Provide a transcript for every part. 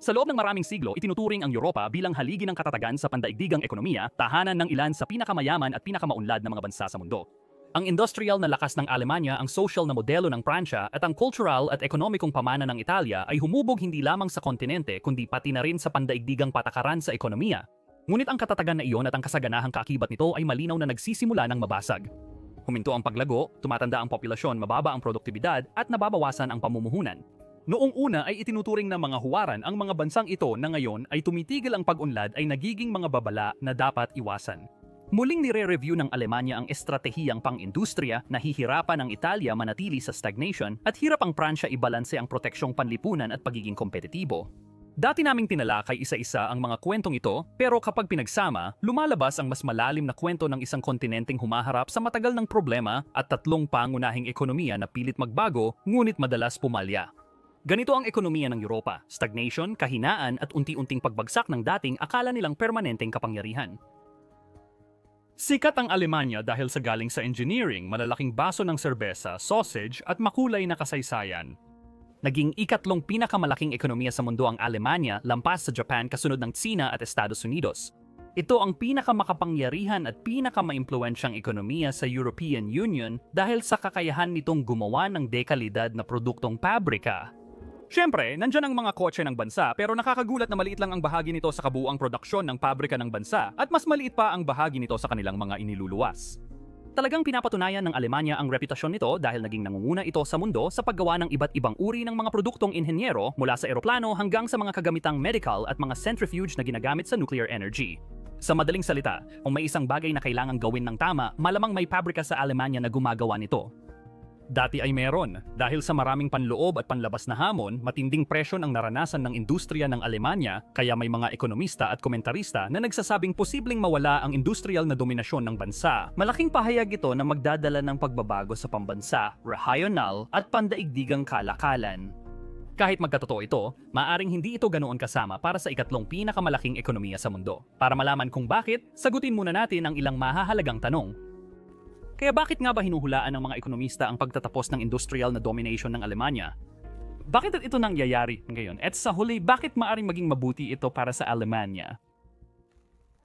Sa loob ng maraming siglo, itinuturing ang Europa bilang haligi ng katatagan sa pandaigdigang ekonomiya, tahanan ng ilan sa pinakamayaman at pinakamaunlad na mga bansa sa mundo. Ang industrial na lakas ng Alemanya, ang social na modelo ng Pransya at ang cultural at ekonomikong pamana ng Italia ay humubog hindi lamang sa kontinente kundi pati na rin sa pandaigdigang patakaran sa ekonomiya. Ngunit ang katatagan na iyon at ang kasaganahang kaakibat nito ay malinaw na nagsisimula ng mabasag. Huminto ang paglago, tumatanda ang populasyon, mababa ang produktibidad at nababawasan ang pamumuhunan. Noong una ay itinuturing ng mga huwaran ang mga bansang ito na ngayon ay tumitigil ang pag-unlad ay nagiging mga babala na dapat iwasan. Muling nire-review ng Alemanya ang estratehiyang pang-industriya, nahihirapan ang Italia manatili sa stagnation at hirap ang Pransya ibalanse ang proteksyong panlipunan at pagiging kompetitibo. Dati naming tinalakay isa-isa ang mga kwentong ito, pero kapag pinagsama, lumalabas ang mas malalim na kwento ng isang kontinenteng humaharap sa matagal ng problema at tatlong pangunahing ekonomiya na pilit magbago ngunit madalas pumalya. Ganito ang ekonomiya ng Europa: stagnation, kahinaan at unti-unting pagbagsak ng dating akala nilang permanenteng kapangyarihan. Sikat ang Alemanya dahil sa galing sa engineering, malalaking baso ng serbesa, sausage at makulay na kasaysayan. Naging ikatlong pinakamalaking ekonomiya sa mundo ang Alemanya, lampas sa Japan kasunod ng Tsina at Estados Unidos. Ito ang pinakamakapangyarihan at pinakamaimpluwensyang ekonomiya sa European Union dahil sa kakayahan nitong gumawa ng dekalidad na produktong pabrika. Siyempre, nandyan ang mga kotse ng bansa pero nakakagulat na maliit lang ang bahagi nito sa kabuuang produksyon ng pabrika ng bansa at mas maliit pa ang bahagi nito sa kanilang mga iniluluwas. Talagang pinapatunayan ng Alemanya ang reputasyon nito dahil naging nangunguna ito sa mundo sa paggawa ng iba't ibang uri ng mga produktong inhenyero mula sa eroplano hanggang sa mga kagamitang medical at mga centrifuge na ginagamit sa nuclear energy. Sa madaling salita, kung may isang bagay na kailangang gawin ng tama, malamang may pabrika sa Alemanya na gumagawa nito. Dati ay meron. Dahil sa maraming panloob at panlabas na hamon, matinding presyon ang naranasan ng industriya ng Alemanya, kaya may mga ekonomista at komentarista na nagsasabing posibleng mawala ang industrial na dominasyon ng bansa. Malaking pahayag ito na magdadala ng pagbabago sa pambansa, regional at pandaigdigang kalakalan. Kahit magkatotoo ito, maaring hindi ito ganoon kasama para sa ikatlong pinakamalaking ekonomiya sa mundo. Para malaman kung bakit, sagutin muna natin ang ilang mahahalagang tanong. Kaya bakit nga ba hinuhulaan ng mga ekonomista ang pagtatapos ng industrial na domination ng Alemanya? Bakit ito nangyayari ngayon? At sa huli, bakit maaring maging mabuti ito para sa Alemanya?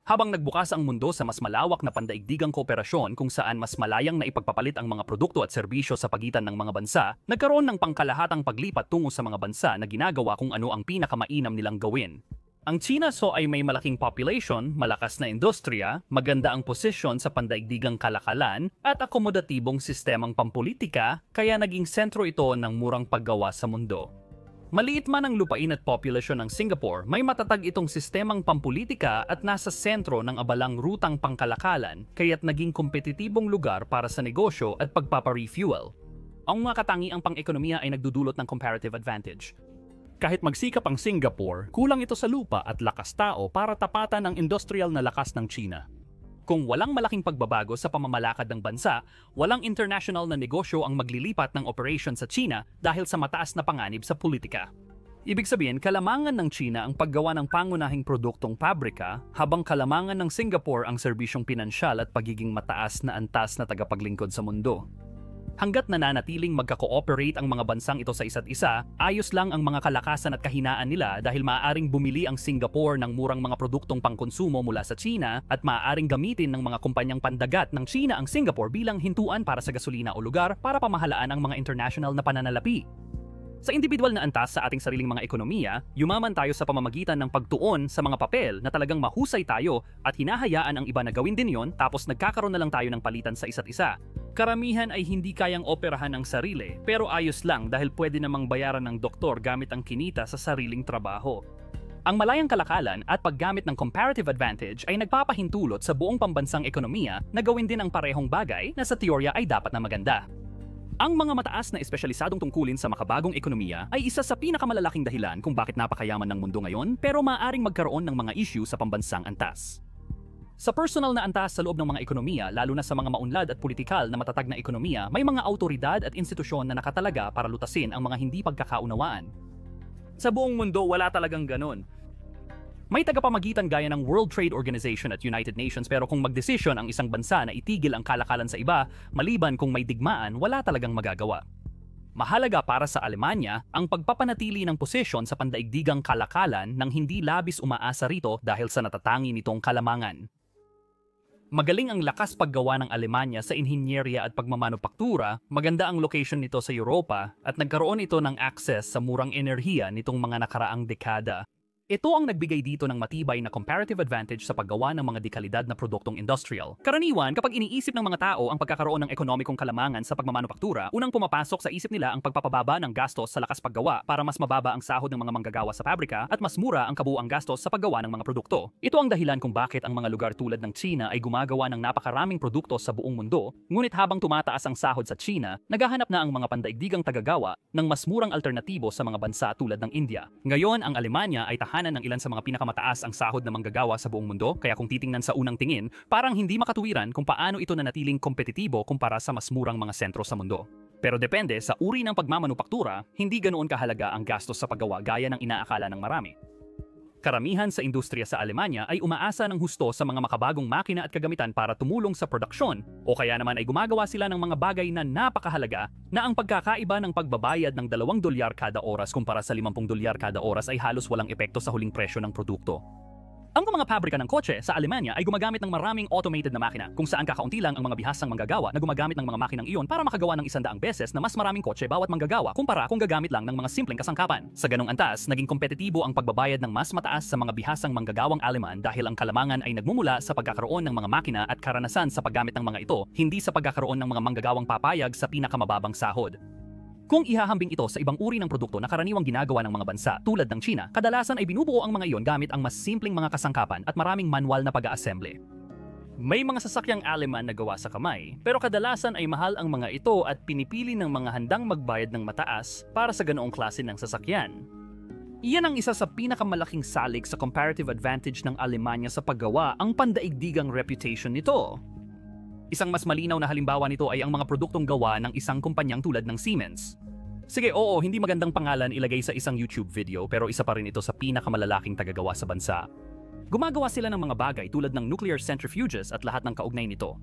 Habang nagbukas ang mundo sa mas malawak na pandaigdigang kooperasyon kung saan mas malayang na ipagpapalit ang mga produkto at serbisyo sa pagitan ng mga bansa, nagkaroon ng pangkalahatang paglipat tungo sa mga bansa na ginagawa kung ano ang pinakamainam nilang gawin. Ang China ay may malaking population, malakas na industriya, maganda ang posisyon sa pandaigdigang kalakalan, at akomodatibong sistemang pampolitika, kaya naging sentro ito ng murang paggawa sa mundo. Maliit man ang lupain at populasyon ng Singapore, may matatag itong sistemang pampolitika at nasa sentro ng abalang rutang pangkalakalan, kaya't naging kompetitibong lugar para sa negosyo at pagpaparefuel. Ang mga katangiang pang-ekonomiya ay nagdudulot ng comparative advantage. Kahit magsikap ang Singapore, kulang ito sa lupa at lakas tao para tapatan ang industrial na lakas ng China. Kung walang malaking pagbabago sa pamamalakad ng bansa, walang international na negosyo ang maglilipat ng operation sa China dahil sa mataas na panganib sa politika. Ibig sabihin, kalamangan ng China ang paggawa ng pangunahing produktong pabrika, habang kalamangan ng Singapore ang serbisyong pinansyal at pagiging mataas na antas na tagapaglingkod sa mundo. Hanggat nananatiling magka-cooperate ang mga bansang ito sa isa't isa, ayos lang ang mga kalakasan at kahinaan nila dahil maaaring bumili ang Singapore ng murang mga produktong pangkonsumo mula sa China at maaaring gamitin ng mga kumpanyang pandagat ng China ang Singapore bilang hintuan para sa gasolina o lugar para pamahalaan ang mga international na pananalapi. Sa individual na antas sa ating sariling mga ekonomiya, yumaman tayo sa pamamagitan ng pagtuon sa mga papel na talagang mahusay tayo at hinahayaan ang iba na gawin din yon tapos nagkakaroon na lang tayo ng palitan sa isa't isa. Karamihan ay hindi kayang operahan ang sarili pero ayos lang dahil pwede namang bayaran ng doktor gamit ang kinita sa sariling trabaho. Ang malayang kalakalan at paggamit ng comparative advantage ay nagpapahintulot sa buong pambansang ekonomiya na gawin din ang parehong bagay na sa teorya ay dapat na maganda. Ang mga mataas na espesyalisadong tungkulin sa makabagong ekonomiya ay isa sa pinakamalalaking dahilan kung bakit napakayaman ng mundo ngayon pero maaaring magkaroon ng mga issue sa pambansang antas. Sa personal na antas sa loob ng mga ekonomiya, lalo na sa mga maunlad at politikal na matatag na ekonomiya, may mga autoridad at institusyon na nakatalaga para lutasin ang mga hindi pagkakaunawaan. Sa buong mundo, wala talagang ganon. May tagapamagitan gaya ng World Trade Organization at United Nations pero kung magdesisyon ang isang bansa na itigil ang kalakalan sa iba, maliban kung may digmaan, wala talagang magagawa. Mahalaga para sa Alemanya ang pagpapanatili ng posisyon sa pandaigdigang kalakalan nang hindi labis umaasa rito dahil sa natatangi nitong kalamangan. Magaling ang lakas paggawa ng Alemanya sa inhinyerya at pagmamanupaktura, maganda ang location nito sa Europa at nagkaroon ito ng access sa murang enerhiya nitong mga nakaraang dekada. Ito ang nagbigay dito ng matibay na comparative advantage sa paggawa ng mga dekalidad na produktong industrial. Karaniwan, kapag iniisip ng mga tao ang pagkakaroon ng ekonomikong kalamangan sa pagmamanupaktura, unang pumapasok sa isip nila ang pagpapababa ng gastos sa lakas paggawa para mas mababa ang sahod ng mga manggagawa sa pabrika at mas mura ang kabuuang gastos sa paggawa ng mga produkto. Ito ang dahilan kung bakit ang mga lugar tulad ng China ay gumagawa ng napakaraming produkto sa buong mundo, ngunit habang tumataas ang sahod sa China, naghahanap na ang mga pandaigdigang tagagawa ng mas murang alternatibo sa mga bansa tulad ng India. Ngayon, ang Alemanya ay tahanan ng ilan sa mga pinakamataas ang sahod na manggagawa sa buong mundo, kaya kung titingnan sa unang tingin, parang hindi makatuwiran kung paano ito nanatiling kompetitibo kumpara sa mas murang mga sentro sa mundo. Pero depende sa uri ng pagmamanupaktura, hindi ganoon kahalaga ang gastos sa paggawa gaya ng inaakala ng marami. Karamihan sa industriya sa Alemanya ay umaasa ng husto sa mga makabagong makina at kagamitan para tumulong sa produksyon, o kaya naman ay gumagawa sila ng mga bagay na napakahalaga na ang pagkakaiba ng pagbabayad ng $2 kada oras kumpara sa $50 kada oras ay halos walang epekto sa huling presyo ng produkto. Ang mga pabrika ng kotse sa Alemanya ay gumagamit ng maraming automated na makina kung saan kakaunti lang ang mga bihasang manggagawa na gumagamit ng mga makinang iyon para makagawa ng 100 beses na mas maraming kotse bawat manggagawa kumpara kung gagamit lang ng mga simpleng kasangkapan. Sa ganong antas, naging kompetitibo ang pagbabayad ng mas mataas sa mga bihasang manggagawang Aleman dahil ang kalamangan ay nagmumula sa pagkakaroon ng mga makina at karanasan sa paggamit ng mga ito, hindi sa pagkakaroon ng mga manggagawang papayag sa pinakamababang sahod. Kung ihahambing ito sa ibang uri ng produkto na karaniwang ginagawa ng mga bansa tulad ng China, kadalasan ay binubuo ang mga iyon gamit ang mas simpleng mga kasangkapan at maraming manual na pag-aassemble. May mga sasakyang Aleman na gawa sa kamay, pero kadalasan ay mahal ang mga ito at pinipili ng mga handang magbayad ng mataas para sa ganoong klase ng sasakyan. Iyan ang isa sa pinakamalaking salik sa comparative advantage ng Alemanya sa paggawa, ang pandaigdigang reputation nito. Isang mas malinaw na halimbawa nito ay ang mga produktong gawa ng isang kumpanyang tulad ng Siemens. Sige, oo, hindi magandang pangalan ilagay sa isang YouTube video pero isa pa rin ito sa pinakamalalaking tagagawa sa bansa. Gumagawa sila ng mga bagay tulad ng nuclear centrifuges at lahat ng kaugnay nito.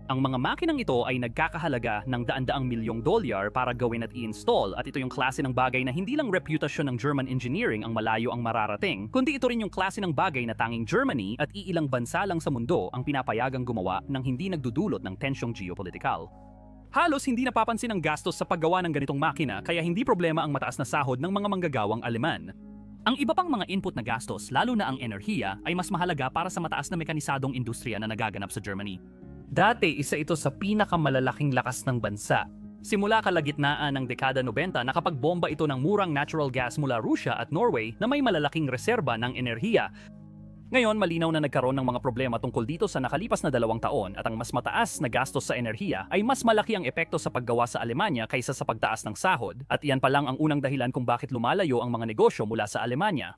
Ang mga makinang ito ay nagkakahalaga ng daan-daang milyong dolyar para gawin at i-install at ito yung klase ng bagay na hindi lang reputasyon ng German engineering ang malayo ang mararating, kundi ito rin yung klase ng bagay na tanging Germany at iilang bansa lang sa mundo ang pinapayagang gumawa ng hindi nagdudulot ng tensyong geopolitikal. Halos hindi napapansin ang gastos sa paggawa ng ganitong makina kaya hindi problema ang mataas na sahod ng mga manggagawang Aleman. Ang iba pang mga input na gastos, lalo na ang enerhiya, ay mas mahalaga para sa mataas na mekanisadong industriya na nagaganap sa Germany. Dati, isa ito sa pinakamalalaking lakas ng bansa. Simula kalagitnaan ng dekada 90, nakapagbomba ito ng murang natural gas mula Russia at Norway na may malalaking reserba ng enerhiya. Ngayon, malinaw na nagkaroon ng mga problema tungkol dito sa nakalipas na 2 taon at ang mas mataas na gastos sa enerhiya ay mas malaki ang epekto sa paggawa sa Alemanya kaysa sa pagtaas ng sahod. At iyan pa lang ang unang dahilan kung bakit lumalayo ang mga negosyo mula sa Alemanya.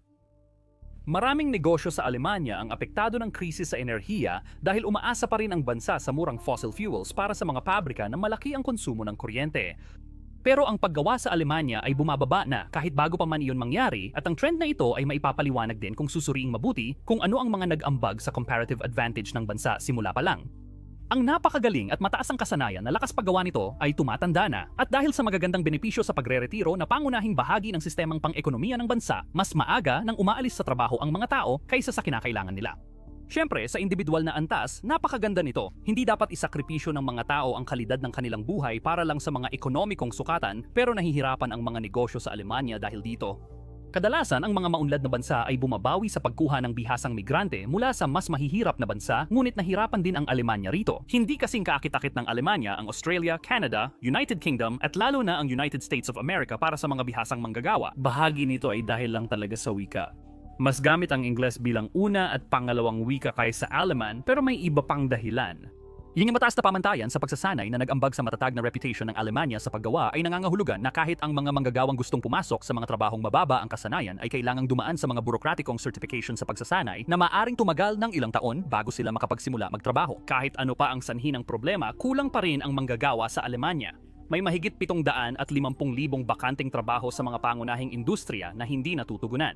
Maraming negosyo sa Alemanya ang apektado ng krisis sa enerhiya dahil umaasa pa rin ang bansa sa murang fossil fuels para sa mga pabrika na malaki ang konsumo ng kuryente. Pero ang paggawa sa Alemanya ay bumababa na kahit bago pa man iyon mangyari at ang trend na ito ay maipapaliwanag din kung susuriing mabuti kung ano ang mga nag-ambag sa comparative advantage ng bansa simula pa lang. Ang napakagaling at mataas ang kasanayan na lakas paggawa nito ay tumatanda na at dahil sa magagandang benepisyo sa pagre-retiro na pangunahing bahagi ng sistemang pang-ekonomiya ng bansa, mas maaga nang umaalis sa trabaho ang mga tao kaysa sa kinakailangan nila. Siyempre, sa individual na antas, napakaganda nito. Hindi dapat isakripisyo ng mga tao ang kalidad ng kanilang buhay para lang sa mga ekonomikong sukatan pero nahihirapan ang mga negosyo sa Alemanya dahil dito. Kadalasan, ang mga maunlad na bansa ay bumabawi sa pagkuha ng bihasang migrante mula sa mas mahihirap na bansa, ngunit nahirapan din ang Alemanya rito. Hindi kasing kaakit-akit ng Alemanya ang Australia, Canada, United Kingdom at lalo na ang United States of America para sa mga bihasang manggagawa. Bahagi nito ay dahil lang talaga sa wika. Mas gamit ang Ingles bilang una at pangalawang wika kaysa Aleman pero may iba pang dahilan. Yung mataas na pamantayan sa pagsasanay na nag-ambag sa matatag na reputation ng Alemanya sa paggawa ay nangangahulugan na kahit ang mga manggagawang gustong pumasok sa mga trabahong mababa ang kasanayan ay kailangang dumaan sa mga burokratikong certification sa pagsasanay na maaring tumagal ng ilang taon bago sila makapagsimula magtrabaho. Kahit ano pa ang sanhi ng problema, kulang pa rin ang manggagawa sa Alemanya. May mahigit 750,000 bakanteng trabaho sa mga pangunahing industriya na hindi natutugunan.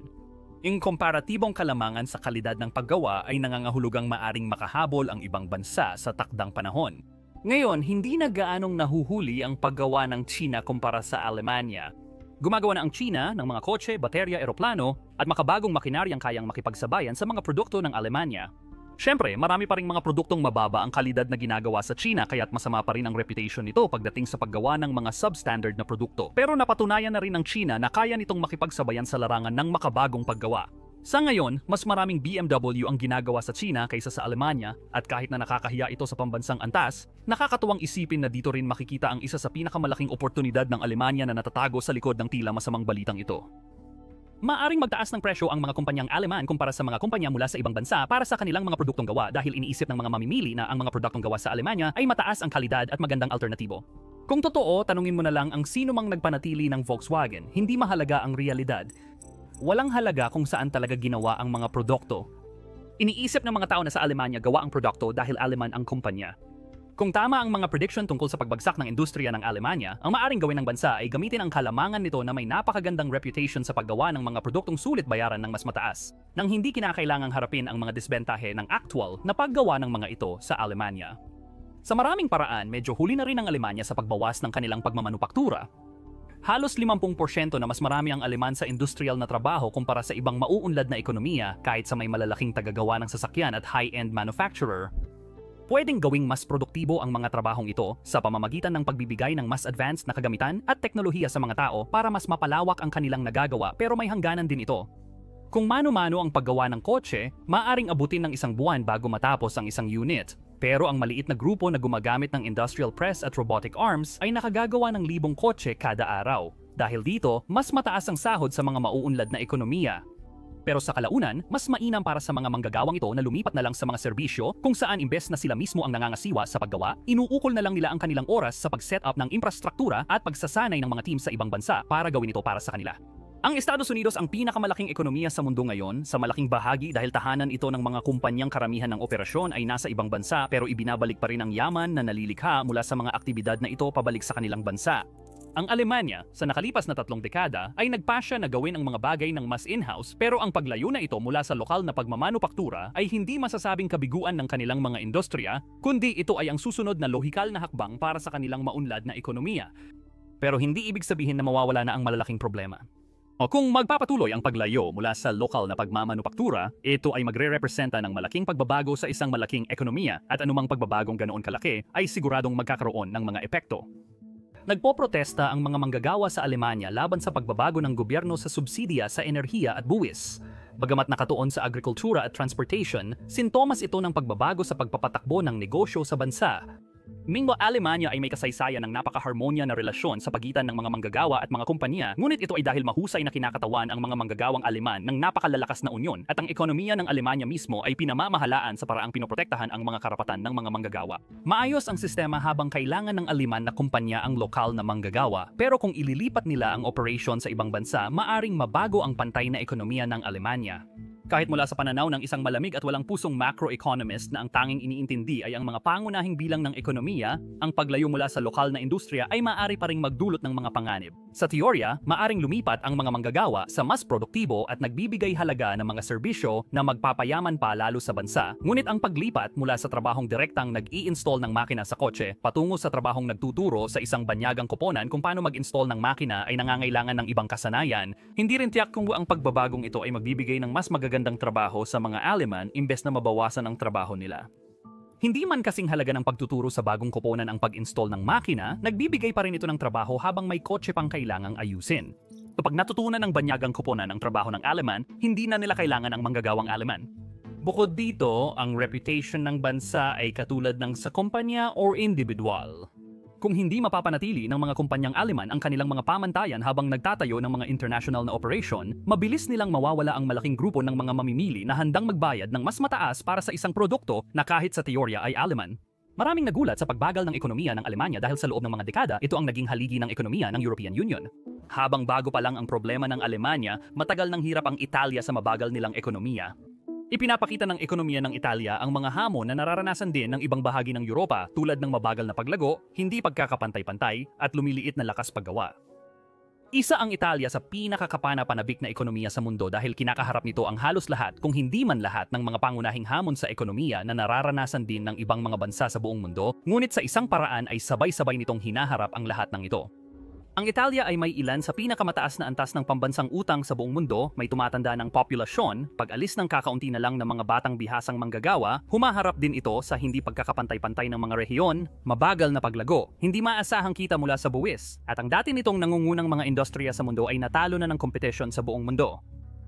Ang komparatibong kalamangan sa kalidad ng paggawa ay nangangahulugang maaring makahabol ang ibang bansa sa takdang panahon. Ngayon, hindi na gaanong nahuhuli ang paggawa ng China kumpara sa Alemanya. Gumagawa na ang China ng mga kotse, baterya, eroplano at makabagong makinaryang kayang makipagsabayan sa mga produkto ng Alemanya. Siyempre, marami pa ring mga produktong mababa ang kalidad na ginagawa sa China kaya't masama pa rin ang reputation nito pagdating sa paggawa ng mga substandard na produkto. Pero napatunayan na rin ng China na kaya nitong makipagsabayan sa larangan ng makabagong paggawa. Sa ngayon, mas maraming BMW ang ginagawa sa China kaysa sa Alemanya at kahit na nakakahiya ito sa pambansang antas, nakakatuwang isipin na dito rin makikita ang isa sa pinakamalaking oportunidad ng Alemanya na natatago sa likod ng tila masamang balitang ito. Maaring magtaas ng presyo ang mga kumpanyang Aleman kumpara sa mga kumpanya mula sa ibang bansa para sa kanilang mga produktong gawa dahil iniisip ng mga mamimili na ang mga produktong gawa sa Alemanya ay mataas ang kalidad at magandang alternatibo. Kung totoo, tanungin mo na lang ang sino mang nagpanatili ng Volkswagen, hindi mahalaga ang realidad. Walang halaga kung saan talaga ginawa ang mga produkto. Iniisip ng mga tao na sa Alemanya gawa ang produkto dahil Aleman ang kumpanya. Kung tama ang mga prediction tungkol sa pagbagsak ng industriya ng Alemanya, ang maaring gawin ng bansa ay gamitin ang kalamangan nito na may napakagandang reputation sa paggawa ng mga produktong sulit bayaran ng mas mataas, nang hindi kinakailangang harapin ang mga disbentahe ng actual na paggawa ng mga ito sa Alemanya. Sa maraming paraan, medyo huli na rin ang Alemanya sa pagbawas ng kanilang pagmamanupaktura. Halos 50% na mas marami ang Aleman sa industrial na trabaho kumpara sa ibang mauunlad na ekonomiya kahit sa may malalaking tagagawa ng sasakyan at high-end manufacturer. Pwedeng gawing mas produktibo ang mga trabahong ito sa pamamagitan ng pagbibigay ng mas advanced na kagamitan at teknolohiya sa mga tao para mas mapalawak ang kanilang nagagawa pero may hangganan din ito. Kung mano-mano ang paggawa ng kotse, maaring abutin ng isang buwan bago matapos ang isang unit. Pero ang maliit na grupo na gumagamit ng industrial press at robotic arms ay nakagagawa ng libong kotse kada araw. Dahil dito, mas mataas ang sahod sa mga mauunlad na ekonomiya. Pero sa kalaunan, mas mainam para sa mga manggagawang ito na lumipat na lang sa mga serbisyo kung saan imbes na sila mismo ang nangangasiwa sa paggawa, inuukol na lang nila ang kanilang oras sa pag-set up ng infrastruktura at pagsasanay ng mga team sa ibang bansa para gawin ito para sa kanila. Ang Estados Unidos ang pinakamalaking ekonomiya sa mundo ngayon, sa malaking bahagi dahil tahanan ito ng mga kumpanyang karamihan ng operasyon ay nasa ibang bansa pero ibinabalik pa rin ang yaman na nalilikha mula sa mga aktibidad na ito pabalik sa kanilang bansa. Ang Alemanya, sa nakalipas na 3 dekada, ay nagpasya na gawin ang mga bagay ng mas in-house pero ang paglayo na ito mula sa lokal na pagmamanupaktura ay hindi masasabing kabiguan ng kanilang mga industriya, kundi ito ay ang susunod na lohikal na hakbang para sa kanilang maunlad na ekonomiya. Pero hindi ibig sabihin na mawawala na ang malalaking problema. O kung magpapatuloy ang paglayo mula sa lokal na pagmamanupaktura, ito ay magre-representa ng malaking pagbabago sa isang malaking ekonomiya at anumang pagbabagong ganoon kalaki ay siguradong magkakaroon ng mga epekto. Nagpoprotesta ang mga manggagawa sa Alemanya laban sa pagbabago ng gobyerno sa subsidiya sa enerhiya at buwis. Bagamat nakatuon sa agrikultura at transportation, sintomas ito ng pagbabago sa pagpapatakbo ng negosyo sa bansa. Mingwa Alemanya ay may kasaysayan ng napaka-harmonya na relasyon sa pagitan ng mga manggagawa at mga kumpanya, ngunit ito ay dahil mahusay na kinakatawan ang mga manggagawang Aleman ng napakalalakas na unyon at ang ekonomiya ng Alemanya mismo ay pinamamahalaan sa paraang pinoprotektahan ang mga karapatan ng mga manggagawa. Maayos ang sistema habang kailangan ng Aleman na kumpanya ang lokal na manggagawa, pero kung ililipat nila ang operation sa ibang bansa, maaring mabago ang pantay na ekonomiya ng Alemanya. Kahit mula sa pananaw ng isang malamig at walang pusong macroeconomist na ang tanging iniintindi ay ang mga pangunahing bilang ng ekonomiya, ang paglayo mula sa lokal na industriya ay maaari pa ring magdulot ng mga panganib. Sa teorya, maaring lumipat ang mga manggagawa sa mas produktibo at nagbibigay halaga ng mga serbisyo na magpapayaman pa lalo sa bansa. Ngunit ang paglipat mula sa trabahong direktang nag-i-install ng makina sa kotse patungo sa trabahong nagtuturo sa isang banyagang koponan kung paano mag-install ng makina ay nangangailangan ng ibang kasanayan, hindi rin tiyak kung ang pagbabagong ito ay magbibigay ng mas magagandang trabaho sa mga Aleman imbes na mabawasan ang trabaho nila. Hindi man kasing halaga ng pagtuturo sa bagong koponan ang pag-install ng makina, nagbibigay pa rin ito ng trabaho habang may kotse pang kailangang ayusin. Kapag natutunan ng banyagang koponan ang trabaho ng Aleman, hindi na nila kailangan ang manggagawang Aleman. Bukod dito, ang reputation ng bansa ay katulad ng sa kumpanya or individual. Kung hindi mapapanatili ng mga kumpanyang Aleman ang kanilang mga pamantayan habang nagtatayo ng mga international na operation, mabilis nilang mawawala ang malaking grupo ng mga mamimili na handang magbayad ng mas mataas para sa isang produkto na kahit sa teorya ay Aleman. Maraming nagulat sa pagbagal ng ekonomiya ng Alemanya dahil sa loob ng mga dekada, ito ang naging haligi ng ekonomiya ng European Union. Habang bago pa lang ang problema ng Alemanya, matagal nang hirap ang Italia sa mabagal nilang ekonomiya. Ipinapakita ng ekonomiya ng Italia ang mga hamon na nararanasan din ng ibang bahagi ng Europa tulad ng mabagal na paglago, hindi pagkakapantay-pantay at lumiliit na lakas paggawa. Isa ang Italia sa pinakakapana-panabik na ekonomiya sa mundo dahil kinakaharap nito ang halos lahat kung hindi man lahat ng mga pangunahing hamon sa ekonomiya na nararanasan din ng ibang mga bansa sa buong mundo, ngunit sa isang paraan ay sabay-sabay nitong hinaharap ang lahat ng ito. Ang Italia ay may ilan sa pinakamataas na antas ng pambansang utang sa buong mundo, may tumatanda ng populasyon, pag-alis ng kakaunti na lang ng mga batang bihasang manggagawa, humaharap din ito sa hindi pagkakapantay-pantay ng mga rehiyon, mabagal na paglago, hindi maasahang kita mula sa buwis, at ang dati nitong nangungunang mga industriya sa mundo ay natalo na ng kompetisyon sa buong mundo.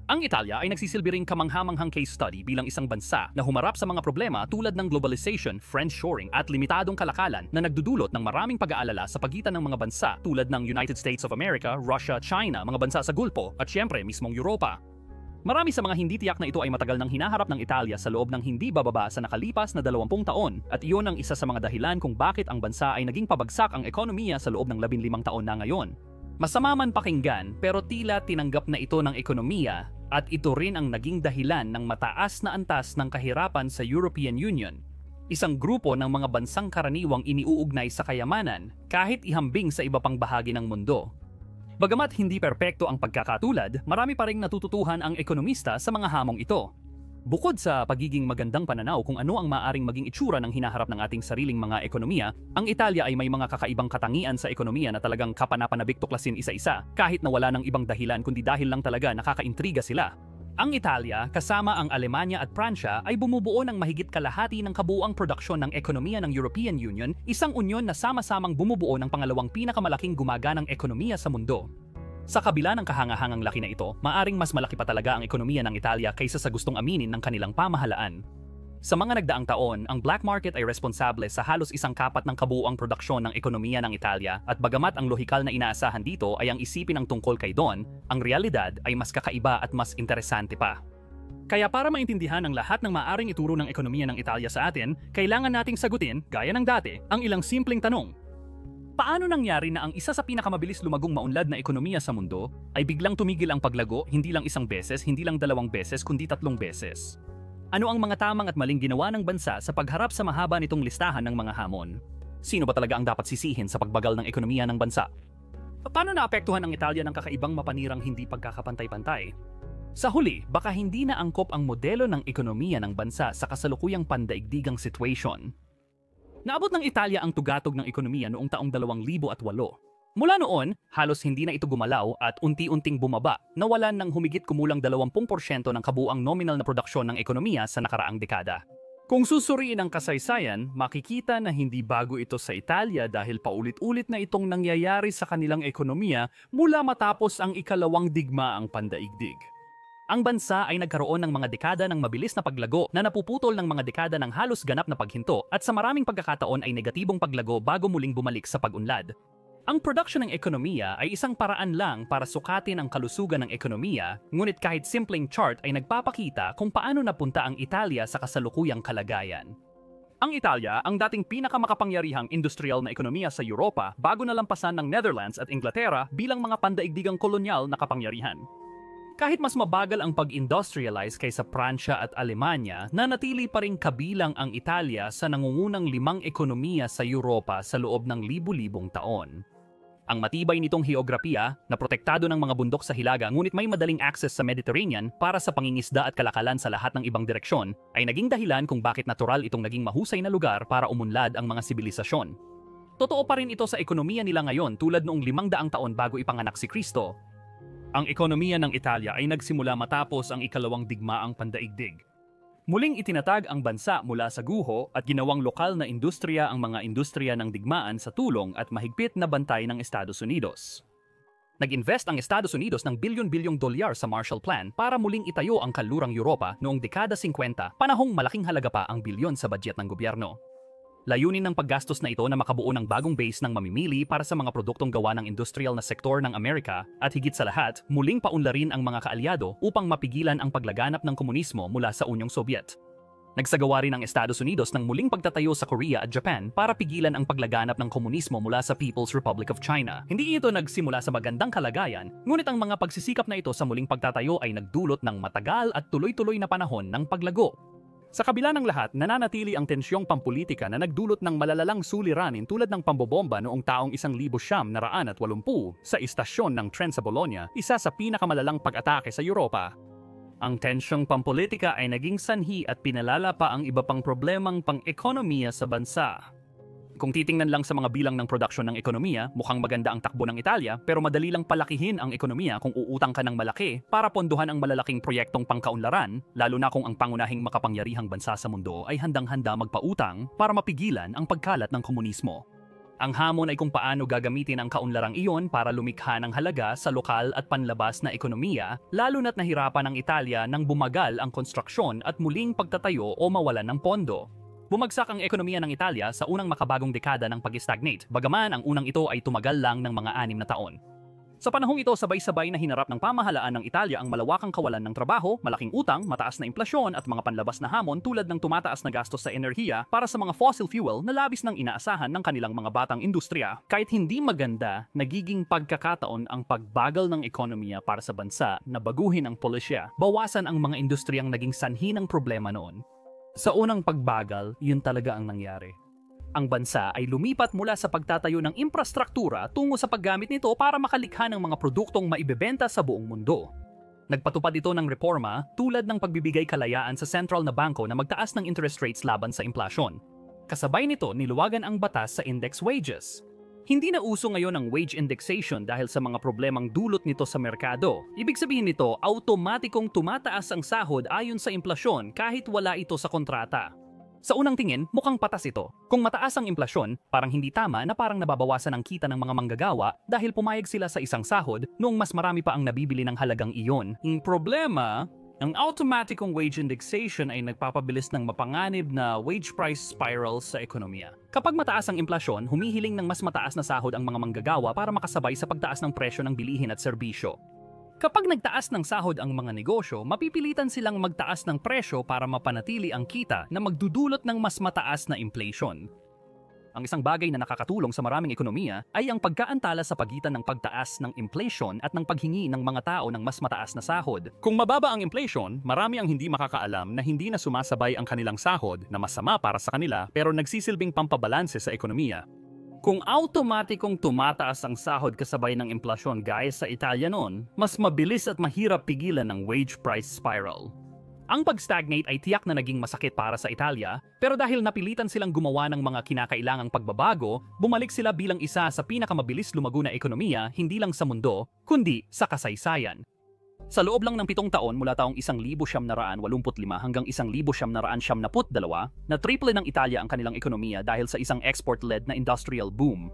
Ang Italia ay nagsisilbi ring kamanghamanghang case study bilang isang bansa na humarap sa mga problema tulad ng globalization, friendshoring at limitadong kalakalan na nagdudulot ng maraming pag-aalala sa pagitan ng mga bansa tulad ng United States of America, Russia, China, mga bansa sa Gulpo at syempre mismong Europa. Marami sa mga hindi tiyak na ito ay matagal nang hinaharap ng Italia sa loob ng hindi bababa sa nakalipas na 20 taon at iyon ang isa sa mga dahilan kung bakit ang bansa ay naging pabagsak ang ekonomiya sa loob ng 15 taon na ngayon. Masama man pakinggan pero tila tinanggap na ito ng ekonomiya at ito rin ang naging dahilan ng mataas na antas ng kahirapan sa European Union, isang grupo ng mga bansang karaniwang iniuugnay sa kayamanan kahit ihambing sa iba pang bahagi ng mundo. Bagamat hindi perpekto ang pagkakatulad, marami pa ring natututuhan ang ekonomista sa mga hamong ito. Bukod sa pagiging magandang pananaw kung ano ang maaring maging itsura ng hinaharap ng ating sariling mga ekonomiya, ang Italia ay may mga kakaibang katangian sa ekonomiya na talagang kapanapanabik tuklasin isa-isa, kahit na wala ng ibang dahilan kundi dahil lang talaga nakakaintriga sila. Ang Italia, kasama ang Alemanya at Pransya, ay bumubuo ng mahigit kalahati ng kabuuang produksyon ng ekonomiya ng European Union, isang unyon na sama-samang bumubuo ng pangalawang pinakamalaking gumaganang ekonomiya sa mundo. Sa kabila ng kahangahangang laki na ito, maaring mas malaki pa talaga ang ekonomiya ng Italia kaysa sa gustong aminin ng kanilang pamahalaan. Sa mga nagdaang taon, ang black market ay responsable sa halos 1/4 ng kabuuang produksyon ng ekonomiya ng Italia at bagamat ang lohikal na inaasahan dito ay ang isipin ng tungkol kay Don, ang realidad ay mas kakaiba at mas interesante pa. Kaya para maintindihan ang lahat ng maaring ituro ng ekonomiya ng Italia sa atin, kailangan nating sagutin, gaya ng dati, ang ilang simpleng tanong. Paano nangyari na ang isa sa pinakamabilis lumagong maunlad na ekonomiya sa mundo ay biglang tumigil ang paglago hindi lang isang beses, hindi lang 2 beses, kundi 3 beses? Ano ang mga tamang at maling ginawa ng bansa sa pagharap sa mahaba nitong listahan ng mga hamon? Sino ba talaga ang dapat sisihin sa pagbagal ng ekonomiya ng bansa? Paano naapektuhan ang Italia ng kakaibang mapanirang hindi pagkakapantay-pantay? Sa huli, baka hindi na angkop ang modelo ng ekonomiya ng bansa sa kasalukuyang pandaigdigang situation. Naabot ng Italia ang tugatog ng ekonomiya noong taong 2008. Mula noon, halos hindi na ito gumalaw at unti-unting bumaba, nawalan ng humigit kumulang 20% ng kabuuang nominal na produksyon ng ekonomiya sa nakaraang dekada. Kung susuriin ang kasaysayan, makikita na hindi bago ito sa Italia dahil paulit-ulit na itong nangyayari sa kanilang ekonomiya mula matapos ang ikalawang digmaang pandaigdig. Ang bansa ay nagkaroon ng mga dekada ng mabilis na paglago na napuputol ng mga dekada ng halos ganap na paghinto at sa maraming pagkakataon ay negatibong paglago bago muling bumalik sa pag-unlad. Ang production ng ekonomiya ay isang paraan lang para sukatin ang kalusugan ng ekonomiya, ngunit kahit simpleng chart ay nagpapakita kung paano napunta ang Italia sa kasalukuyang kalagayan. Ang Italia, ang dating pinakamakapangyarihang industrial na ekonomiya sa Europa bago nalampasan ng Netherlands at Inglaterra bilang mga pandaigdigang kolonyal na kapangyarihan. Kahit mas mabagal ang pag-industrialize kaysa Pransya at Alemanya, nanatili pa rin kabilang ang Italia sa nangungunang 5 ekonomiya sa Europa sa loob ng libu-libong taon. Ang matibay nitong heograpiya, na protektado ng mga bundok sa Hilaga ngunit may madaling access sa Mediterranean para sa pangingisda at kalakalan sa lahat ng ibang direksyon, ay naging dahilan kung bakit natural itong naging mahusay na lugar para umunlad ang mga sibilisasyon. Totoo pa rin ito sa ekonomiya nila ngayon tulad noong 500 taon bago ipanganak si Kristo. Ang ekonomiya ng Italia ay nagsimula matapos ang ikalawang digmaang pandaigdig. Muling itinatag ang bansa mula sa guho at ginawang lokal na industriya ang mga industriya ng digmaan sa tulong at mahigpit na bantay ng Estados Unidos. Nag-invest ang Estados Unidos ng bilyon-bilyong dolyar sa Marshall Plan para muling itayo ang kanlurang Europa noong dekada 50, panahong malaking halaga pa ang bilyon sa budget ng gobyerno. Layunin ng paggastos na ito na makabuo ng bagong base ng mamimili para sa mga produktong gawa ng industrial na sektor ng Amerika at higit sa lahat, muling paunlarin ang mga kaalyado upang mapigilan ang paglaganap ng komunismo mula sa Unyong Sobyet. Nagsagawa rin ang Estados Unidos ng muling pagtatayo sa Korea at Japan para pigilan ang paglaganap ng komunismo mula sa People's Republic of China. Hindi ito nagsimula sa magandang kalagayan, ngunit ang mga pagsisikap na ito sa muling pagtatayo ay nagdulot ng matagal at tuloy-tuloy na panahon ng paglago. Sa kabila ng lahat, nananatili ang tensyong pampolitika na nagdulot ng malalalang suliranin tulad ng pambobomba noong taong 1980 sa istasyon ng tren sa Bologna, isa sa pinakamalalang pag-atake sa Europa. Ang tensyong pampolitika ay naging sanhi at pinalala pa ang iba pang problemang pang-ekonomiya sa bansa. Kung titingnan lang sa mga bilang ng produksyon ng ekonomiya, mukhang maganda ang takbo ng Italia, pero madali lang palakihin ang ekonomiya kung uutang ka ng malaki para pondohan ang malalaking proyektong pangkaunlaran, lalo na kung ang pangunahing makapangyarihang bansa sa mundo ay handang-handa magpautang para mapigilan ang pagkalat ng komunismo. Ang hamon ay kung paano gagamitin ang kaunlarang iyon para lumikha ng halaga sa lokal at panlabas na ekonomiya, lalo na't nahirapan ang Italia nang bumagal ang konstruksyon at muling pagtatayo o mawalan ng pondo. Bumagsak ang ekonomiya ng Italia sa unang makabagong dekada ng pag-stagnate, bagaman ang unang ito ay tumagal lang ng mga 6 na taon. Sa panahong ito, sabay-sabay na hinarap ng pamahalaan ng Italia ang malawakang kawalan ng trabaho, malaking utang, mataas na inflasyon at mga panlabas na hamon tulad ng tumataas na gastos sa enerhiya para sa mga fossil fuel na labis nang inaasahan ng kanilang mga batang industriya. Kahit hindi maganda, nagiging pagkakataon ang pagbagal ng ekonomiya para sa bansa na baguhin ang pulisya, bawasan ang mga industriyang naging sanhi ng problema noon. Sa unang pagbagal, yun talaga ang nangyari. Ang bansa ay lumipat mula sa pagtatayo ng infrastruktura tungo sa paggamit nito para makalikha ng mga produktong maibebenta sa buong mundo. Nagpatupad ito ng reforma tulad ng pagbibigay kalayaan sa sentral na bangko na magtaas ng interest rates laban sa inflasyon. Kasabay nito, niluwagan ang batas sa index wages. Hindi na uso ngayon ang wage indexation dahil sa mga problemang dulot nito sa merkado. Ibig sabihin nito, automatikong tumataas ang sahod ayon sa inflasyon kahit wala ito sa kontrata. Sa unang tingin, mukhang patas ito. Kung mataas ang inflasyon, parang hindi tama na parang nababawasan ang kita ng mga manggagawa dahil pumayag sila sa isang sahod noong mas marami pa ang nabibili ng halagang iyon. Ang problema, ang automatikong wage indexation ay nagpapabilis ng mapanganib na wage price spiral sa ekonomiya. Kapag mataas ang inflasyon, humihiling ng mas mataas na sahod ang mga manggagawa para makasabay sa pagtaas ng presyo ng bilihin at serbisyo. Kapag nagtaas ng sahod ang mga negosyo, mapipilitan silang magtaas ng presyo para mapanatili ang kita na magdudulot ng mas mataas na inflation. Ang isang bagay na nakakatulong sa maraming ekonomiya ay ang pagkaantala sa pagitan ng pagtaas ng inflation at ng paghingi ng mga tao ng mas mataas na sahod. Kung mababa ang inflation, marami ang hindi makakaalam na hindi na sumasabay ang kanilang sahod na masama para sa kanila pero nagsisilbing pampabalanse sa ekonomiya. Kung automatikong tumataas ang sahod kasabay ng inflasyon gaya sa Italia noon, mas mabilis at mahirap pigilan ang wage price spiral. Ang pag-stagnate ay tiyak na naging masakit para sa Italia, pero dahil napilitan silang gumawa ng mga kinakailangang pagbabago, bumalik sila bilang isa sa pinakamabilis lumago na ekonomiya hindi lang sa mundo, kundi sa kasaysayan. Sa loob lang ng 7 taon mula taong 1985 hanggang 1992, na triple ng Italia ang kanilang ekonomiya dahil sa isang export-led na industrial boom.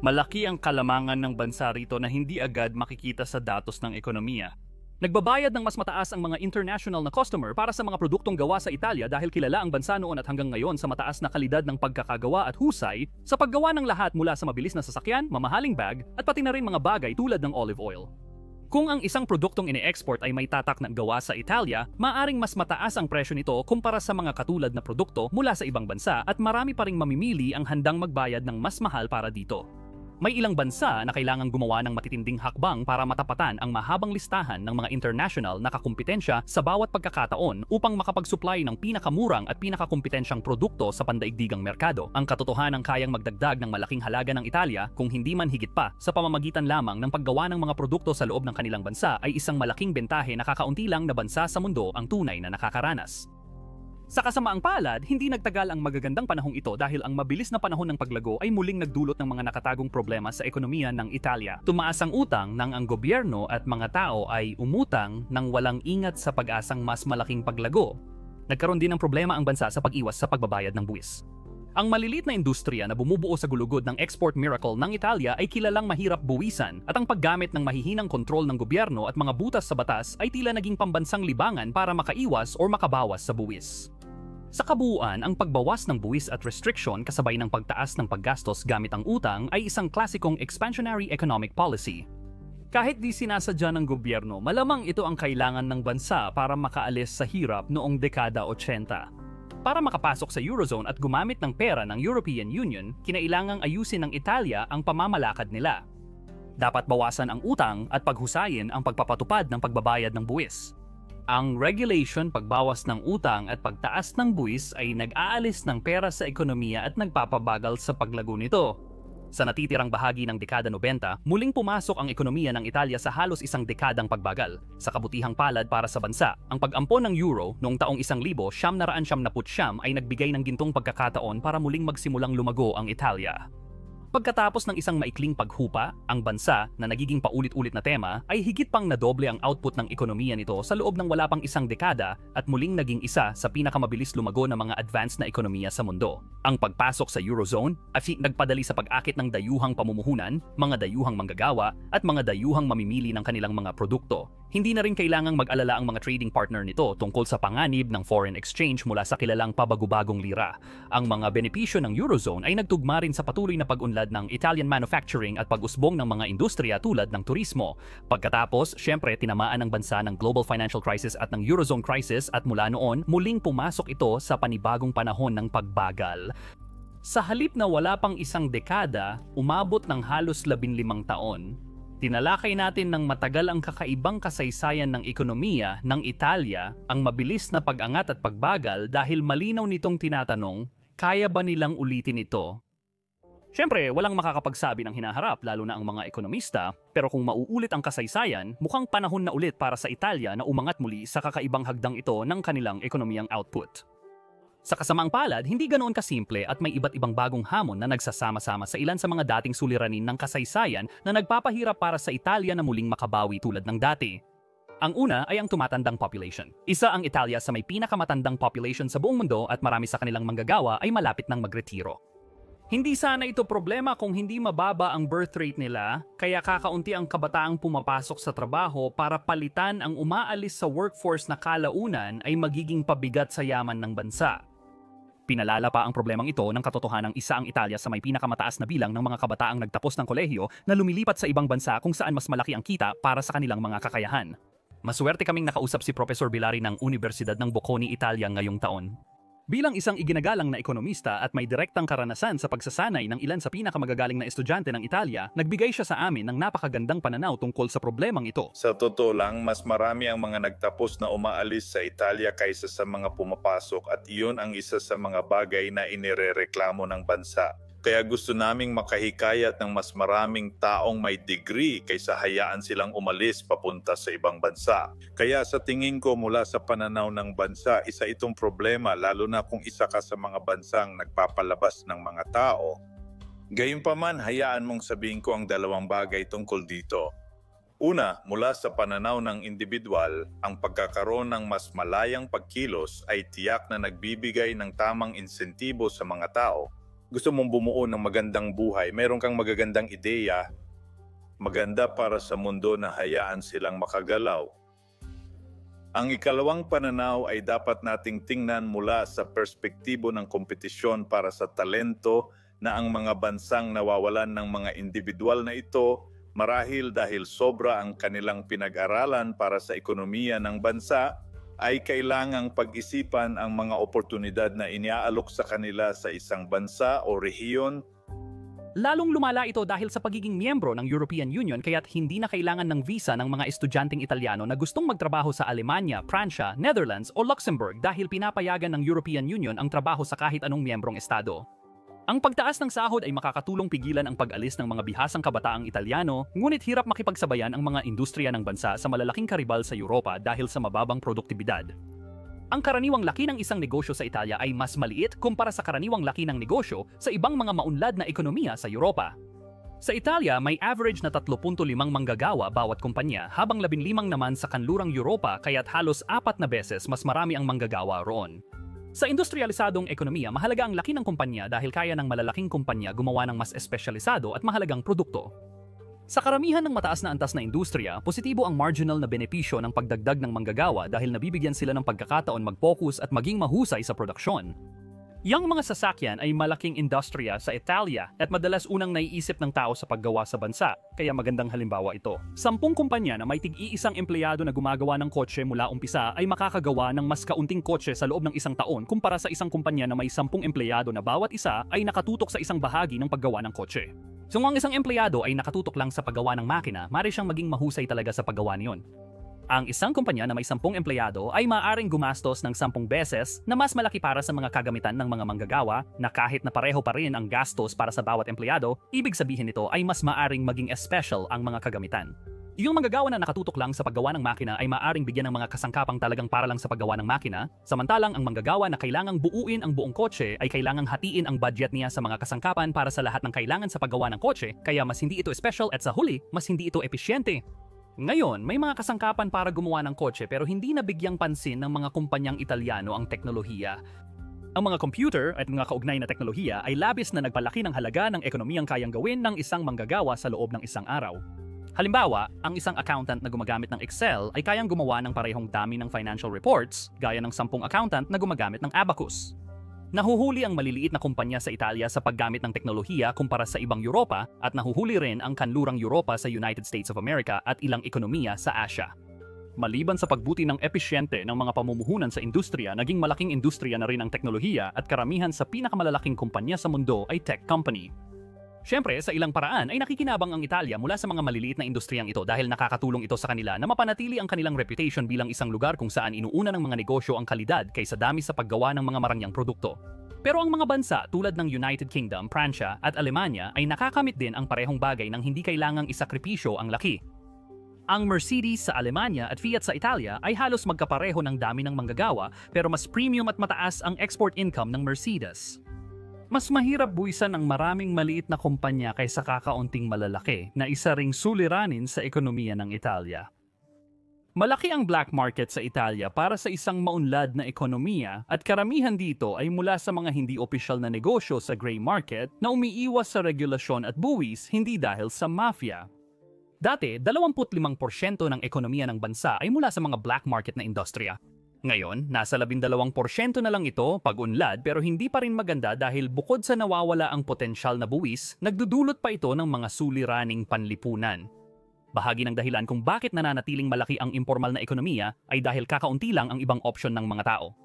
Malaki ang kalamangan ng bansa rito na hindi agad makikita sa datos ng ekonomiya. Nagbabayad ng mas mataas ang mga international na customer para sa mga produktong gawa sa Italia dahil kilala ang bansa noon at hanggang ngayon sa mataas na kalidad ng pagkakagawa at husay sa paggawa ng lahat mula sa mabilis na sasakyan, mamahaling bag at pati na rin mga bagay tulad ng olive oil. Kung ang isang produktong ine-export ay may tatak na gawa sa Italia, maaring mas mataas ang presyo nito kumpara sa mga katulad na produkto mula sa ibang bansa at marami pa ring mamimili ang handang magbayad ng mas mahal para dito. May ilang bansa na kailangang gumawa ng matitinding hakbang para matapatan ang mahabang listahan ng mga international na kakumpetensya sa bawat pagkakataon upang makapag-supply ng pinakamurang at pinakakumpetensyang produkto sa pandaigdigang merkado. Ang katotohanan kayang magdagdag ng malaking halaga ng Italia kung hindi man higit pa sa pamamagitan lamang ng paggawa ng mga produkto sa loob ng kanilang bansa ay isang malaking bentahe na kakaunti lang na bansa sa mundo ang tunay na nakakaranas. Sa kasamaang palad, hindi nagtagal ang magagandang panahong ito dahil ang mabilis na panahon ng paglago ay muling nagdulot ng mga nakatagong problema sa ekonomiya ng Italia. Tumaas ang utang nang ang gobyerno at mga tao ay umutang nang walang ingat sa pag-asang mas malaking paglago. Nagkaroon din ng problema ang bansa sa pag-iwas sa pagbabayad ng buwis. Ang maliliit na industriya na bumubuo sa gulugod ng export miracle ng Italia ay kilalang mahirap buwisan at ang paggamit ng mahihinang kontrol ng gobyerno at mga butas sa batas ay tila naging pambansang libangan para makaiwas o makabawas sa buwis. Sa kabuuan, ang pagbawas ng buwis at restriction kasabay ng pagtaas ng paggastos gamit ang utang ay isang klasikong expansionary economic policy. Kahit di sinasadya ng gobyerno, malamang ito ang kailangan ng bansa para makaalis sa hirap noong dekada 80. Para makapasok sa Eurozone at gumamit ng pera ng European Union, kinailangang ayusin ng Italia ang pamamalakad nila. Dapat bawasan ang utang at paghusayin ang pagpapatupad ng pagbabayad ng buwis. Ang regulation, pagbawas ng utang at pagtaas ng buwis ay nag-aalis ng pera sa ekonomiya at nagpapabagal sa paglago nito. Sa natitirang bahagi ng dekada 90, muling pumasok ang ekonomiya ng Italya sa halos isang dekadang pagbagal. Sa kabutihang palad para sa bansa, ang pag-ampon ng euro noong taong 1979 ay nagbigay ng gintong pagkakataon para muling magsimulang lumago ang Italya. Pagkatapos ng isang maikling paghupa, ang bansa, na nagiging paulit-ulit na tema, ay higit pang nadoble ang output ng ekonomiya nito sa loob ng wala pang isang dekada at muling naging isa sa pinakamabilis lumago ng mga advanced na ekonomiya sa mundo. Ang pagpasok sa Eurozone ay nagpadali sa pag-akit ng dayuhang pamumuhunan, mga dayuhang manggagawa, at mga dayuhang mamimili ng kanilang mga produkto. Hindi na rin kailangang mag-alala ang mga trading partner nito tungkol sa panganib ng foreign exchange mula sa kilalang pabago-bagong lira. Ang mga benepisyo ng Eurozone ay nagtugma rin sa patuloy na pag-unlad ng Italian manufacturing at pag-usbong ng mga industriya tulad ng turismo. Pagkatapos, syempre, tinamaan ng bansa ng global financial crisis at ng Eurozone crisis at mula noon, muling pumasok ito sa panibagong panahon ng pagbagal. Sa halip na wala pang isang dekada, umabot ng halos 15 taon, tinalakay natin ng matagal ang kakaibang kasaysayan ng ekonomiya ng Italya, ang mabilis na pag-angat at pagbagal dahil malinaw nitong tinatanong, kaya ba nilang ulitin ito? Siyempre, walang makakapagsabi ng hinaharap lalo na ang mga ekonomista, pero kung mauulit ang kasaysayan, mukhang panahon na ulit para sa Italya na umangat muli sa kakaibang hagdang ito ng kanilang ekonomiyang output. Sa kasamaang palad, hindi ganoon kasimple at may iba't ibang bagong hamon na nagsasama-sama sa ilan sa mga dating suliranin ng kasaysayan na nagpapahirap para sa Italya na muling makabawi tulad ng dati. Ang una ay ang tumatandang population. Isa ang Italya sa may pinakamatandang population sa buong mundo at marami sa kanilang manggagawa ay malapit ng magretiro. Hindi sana ito problema kung hindi mababa ang birth rate nila, kaya kakaunti ang kabataang pumapasok sa trabaho para palitan ang umaalis sa workforce na kalaunan ay magiging pabigat sa yaman ng bansa. Pinalala pa ang problemang ito ng katotohanang isa ang Italya sa may pinakamataas na bilang ng mga kabataang nagtapos ng kolehiyo na lumilipat sa ibang bansa kung saan mas malaki ang kita para sa kanilang mga kakayahan. Maswerte kaming nakausap si Professor Bilari ng Universidad ng Bocconi, Italia ngayong taon. Bilang isang iginagalang na ekonomista at may direktang karanasan sa pagsasanay ng ilan sa pinakamagagaling na estudyante ng Italya, nagbigay siya sa amin ng napakagandang pananaw tungkol sa problemang ito. Sa totoo lang, mas marami ang mga nagtapos na umaalis sa Italya kaysa sa mga pumapasok at iyon ang isa sa mga bagay na inirereklamo ng bansa. Kaya gusto naming makahikayat ng mas maraming taong may degree kaysa hayaan silang umalis papunta sa ibang bansa. Kaya sa tingin ko mula sa pananaw ng bansa, isa itong problema lalo na kung isa ka sa mga bansang nagpapalabas ng mga tao. Gayunpaman, hayaan mong sabihin ko ang dalawang bagay tungkol dito. Una, mula sa pananaw ng individual, ang pagkakaroon ng mas malayang pagkilos ay tiyak na nagbibigay ng tamang insentibo sa mga tao. Gusto mong bumuo ng magandang buhay, meron kang magagandang ideya, maganda para sa mundo na hayaan silang makagalaw. Ang ikalawang pananaw ay dapat nating tingnan mula sa perspektibo ng kompetisyon para sa talento na ang mga bansang nawawalan ng mga individual na ito marahil dahil sobra ang kanilang pinag-aralan para sa ekonomiya ng bansa, ay kailangang pag-isipan ang mga oportunidad na iniaalok sa kanila sa isang bansa o rehiyon. Lalong lumala ito dahil sa pagiging miyembro ng European Union kaya't hindi na kailangan ng visa ng mga estudyanteng Italyano na gustong magtrabaho sa Alemanya, Pransya, Netherlands o Luxembourg dahil pinapayagan ng European Union ang trabaho sa kahit anong miyembrong estado. Ang pagtaas ng sahod ay makakatulong pigilan ang pag-alis ng mga bihasang kabataang Italyano, ngunit hirap makipagsabayan ang mga industriya ng bansa sa malalaking karibal sa Europa dahil sa mababang produktibidad. Ang karaniwang laki ng isang negosyo sa Italia ay mas maliit kumpara sa karaniwang laki ng negosyo sa ibang mga maunlad na ekonomiya sa Europa. Sa Italia, may average na 3.5 manggagawa bawat kumpanya habang 15 naman sa kanlurang Europa kaya't halos 4 na beses mas marami ang manggagawa roon. Sa industrialisadong ekonomiya, mahalaga ang laki ng kumpanya dahil kaya ng malalaking kumpanya gumawa ng mas espesyalisado at mahalagang produkto. Sa karamihan ng mataas na antas na industriya, positibo ang marginal na benepisyo ng pagdagdag ng manggagawa dahil nabibigyan sila ng pagkakataon mag-focus at maging mahusay sa produksyon. Yang mga sasakyan ay malaking industriya sa Italia at madalas unang naiisip ng tao sa paggawa sa bansa, kaya magandang halimbawa ito. 10 kumpanya na may tig-iisang empleyado na gumagawa ng kotse mula umpisa ay makakagawa ng mas kaunting kotse sa loob ng isang taon kumpara sa isang kumpanya na may 10 empleyado na bawat isa ay nakatutok sa isang bahagi ng paggawa ng kotse. So kung ang isang empleyado ay nakatutok lang sa paggawa ng makina, maaari siyang maging mahusay talaga sa paggawa niyon. Ang isang kumpanya na may 10 empleyado ay maaaring gumastos ng 10 beses na mas malaki para sa mga kagamitan ng mga manggagawa na kahit na pareho pa rin ang gastos para sa bawat empleyado, ibig sabihin nito ay mas maaaring maging special ang mga kagamitan. Yung manggagawa na nakatutok lang sa paggawa ng makina ay maaaring bigyan ng mga kasangkapang talagang para lang sa paggawa ng makina, samantalang ang manggagawa na kailangang buuin ang buong kotse ay kailangang hatiin ang budget niya sa mga kasangkapan para sa lahat ng kailangan sa paggawa ng kotse, kaya mas hindi ito special at sa huli, mas hindi ito epesyente. Ngayon, may mga kasangkapan para gumawa ng kotse pero hindi nabigyang pansin ng mga kumpanyang Italyano ang teknolohiya. Ang mga computer at mga kaugnay na teknolohiya ay labis na nagpalaki ng halaga ng ekonomiyang kayang gawin ng isang manggagawa sa loob ng isang araw. Halimbawa, ang isang accountant na gumagamit ng Excel ay kayang gumawa ng parehong dami ng financial reports gaya ng 10 accountant na gumagamit ng Abacus. Nahuhuli ang maliliit na kumpanya sa Italia sa paggamit ng teknolohiya kumpara sa ibang Europa at nahuhuli rin ang kanlurang Europa sa United States of America at ilang ekonomiya sa Asia. Maliban sa pagbuti ng episyente ng mga pamumuhunan sa industriya, naging malaking industriya na rin ang teknolohiya at karamihan sa pinakamalalaking kumpanya sa mundo ay tech company. Siyempre, sa ilang paraan ay nakikinabang ang Italia mula sa mga maliliit na industriyang ito dahil nakakatulong ito sa kanila na mapanatili ang kanilang reputation bilang isang lugar kung saan inuuna ng mga negosyo ang kalidad kaysa dami sa paggawa ng mga marangyang produkto. Pero ang mga bansa tulad ng United Kingdom, Pransya at Alemanya ay nakakamit din ang parehong bagay nang hindi kailangang isakripisyo ang laki. Ang Mercedes sa Alemanya at Fiat sa Italia ay halos magkapareho ng dami ng manggagawa pero mas premium at mataas ang export income ng Mercedes. Mas mahirap buwisan ang maraming maliit na kumpanya kaysa kakaunting malalaki na isa ring suliranin sa ekonomiya ng Italia. Malaki ang black market sa Italia para sa isang maunlad na ekonomiya at karamihan dito ay mula sa mga hindi opisyal na negosyo sa gray market na umiiwas sa regulasyon at buwis hindi dahil sa mafia. Dati, 25% ng ekonomiya ng bansa ay mula sa mga black market na industriya. Ngayon, nasa 12% na lang ito pag-unlad pero hindi pa rin maganda dahil bukod sa nawawala ang potensyal na buwis, nagdudulot pa ito ng mga suliraning panlipunan. Bahagi ng dahilan kung bakit nananatiling malaki ang impormal na ekonomiya ay dahil kakaunti lang ang ibang opsyon ng mga tao.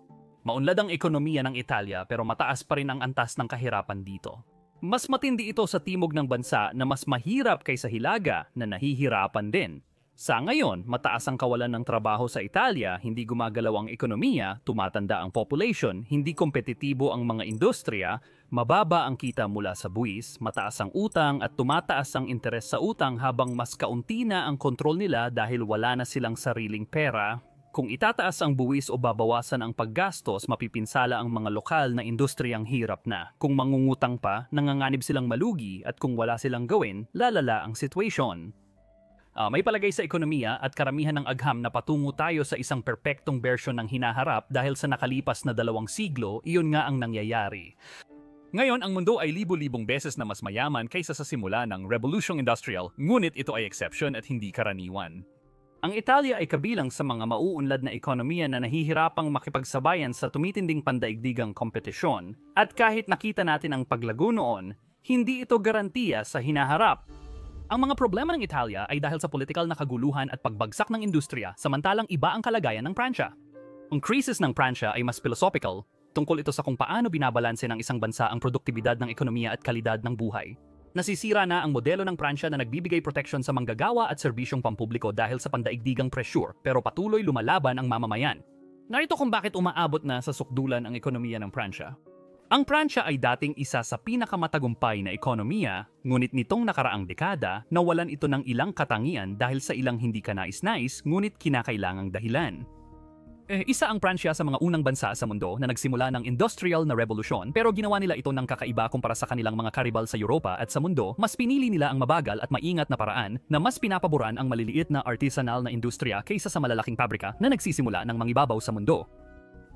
Maunlad ang ekonomiya ng Italia pero mataas pa rin ang antas ng kahirapan dito. Mas matindi ito sa timog ng bansa na mas mahirap kaysa Hilaga na nahihirapan din. Sa ngayon, mataas ang kawalan ng trabaho sa Italia, hindi gumagalaw ang ekonomiya, tumatanda ang population, hindi kompetitibo ang mga industriya, mababa ang kita mula sa buwis, mataas ang utang at tumataas ang interes sa utang habang mas kaunti na ang kontrol nila dahil wala na silang sariling pera. Kung itataas ang buwis o babawasan ang paggastos, mapipinsala ang mga lokal na industriyang hirap na. Kung mangungutang pa, nanganganib silang malugi at kung wala silang gawin, lalala ang situation. May palagay sa ekonomiya at karamihan ng agham na patungo tayo sa isang perpektong bersyon ng hinaharap dahil sa nakalipas na 2 siglo, iyon nga ang nangyayari. Ngayon, ang mundo ay libo-libong beses na mas mayaman kaysa sa simula ng Revolution Industrial, ngunit ito ay exception at hindi karaniwan. Ang Italia ay kabilang sa mga mauunlad na ekonomiya na nahihirapang makipagsabayan sa tumitinding pandaigdigang kompetisyon at kahit nakita natin ang paglago noon, hindi ito garantiya sa hinaharap. Ang mga problema ng Italia ay dahil sa politikal na kaguluhan at pagbagsak ng industriya samantalang iba ang kalagayan ng Pransya. Ang krisis ng Pransya ay mas philosophical, tungkol ito sa kung paano binabalanse ng isang bansa ang produktibidad ng ekonomiya at kalidad ng buhay. Nasisira na ang modelo ng Pransya na nagbibigay proteksyon sa manggagawa at serbisyong pampubliko dahil sa pandaigdigang pressure pero patuloy lumalaban ang mamamayan. Narito kung bakit umaabot na sa sukdulan ang ekonomiya ng Pransya. Ang Pransya ay dating isa sa pinakamatagumpay na ekonomiya, ngunit nitong nakaraang dekada, nawalan ito ng ilang katangian dahil sa ilang hindi kanais-nais ngunit kinakailangang dahilan. Isa ang Pransya sa mga unang bansa sa mundo na nagsimula ng industrial na revolusyon pero ginawa nila ito ng kakaiba kumpara sa kanilang mga karibal sa Europa at sa mundo, mas pinili nila ang mabagal at maingat na paraan na mas pinapaboran ang maliliit na artisanal na industriya kaysa sa malalaking pabrika na nagsisimula ng mangibabaw sa mundo.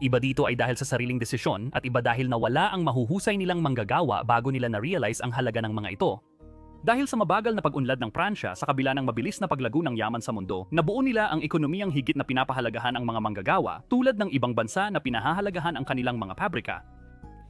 Iba dito ay dahil sa sariling desisyon at iba dahil nawala ang mahuhusay nilang manggagawa bago nila na-realize ang halaga ng mga ito. Dahil sa mabagal na pag-unlad ng Pransya sa kabila ng mabilis na paglago ng yaman sa mundo, nabuo nila ang ekonomiyang higit na pinapahalagahan ang mga manggagawa tulad ng ibang bansa na pinahahalagahan ang kanilang mga pabrika.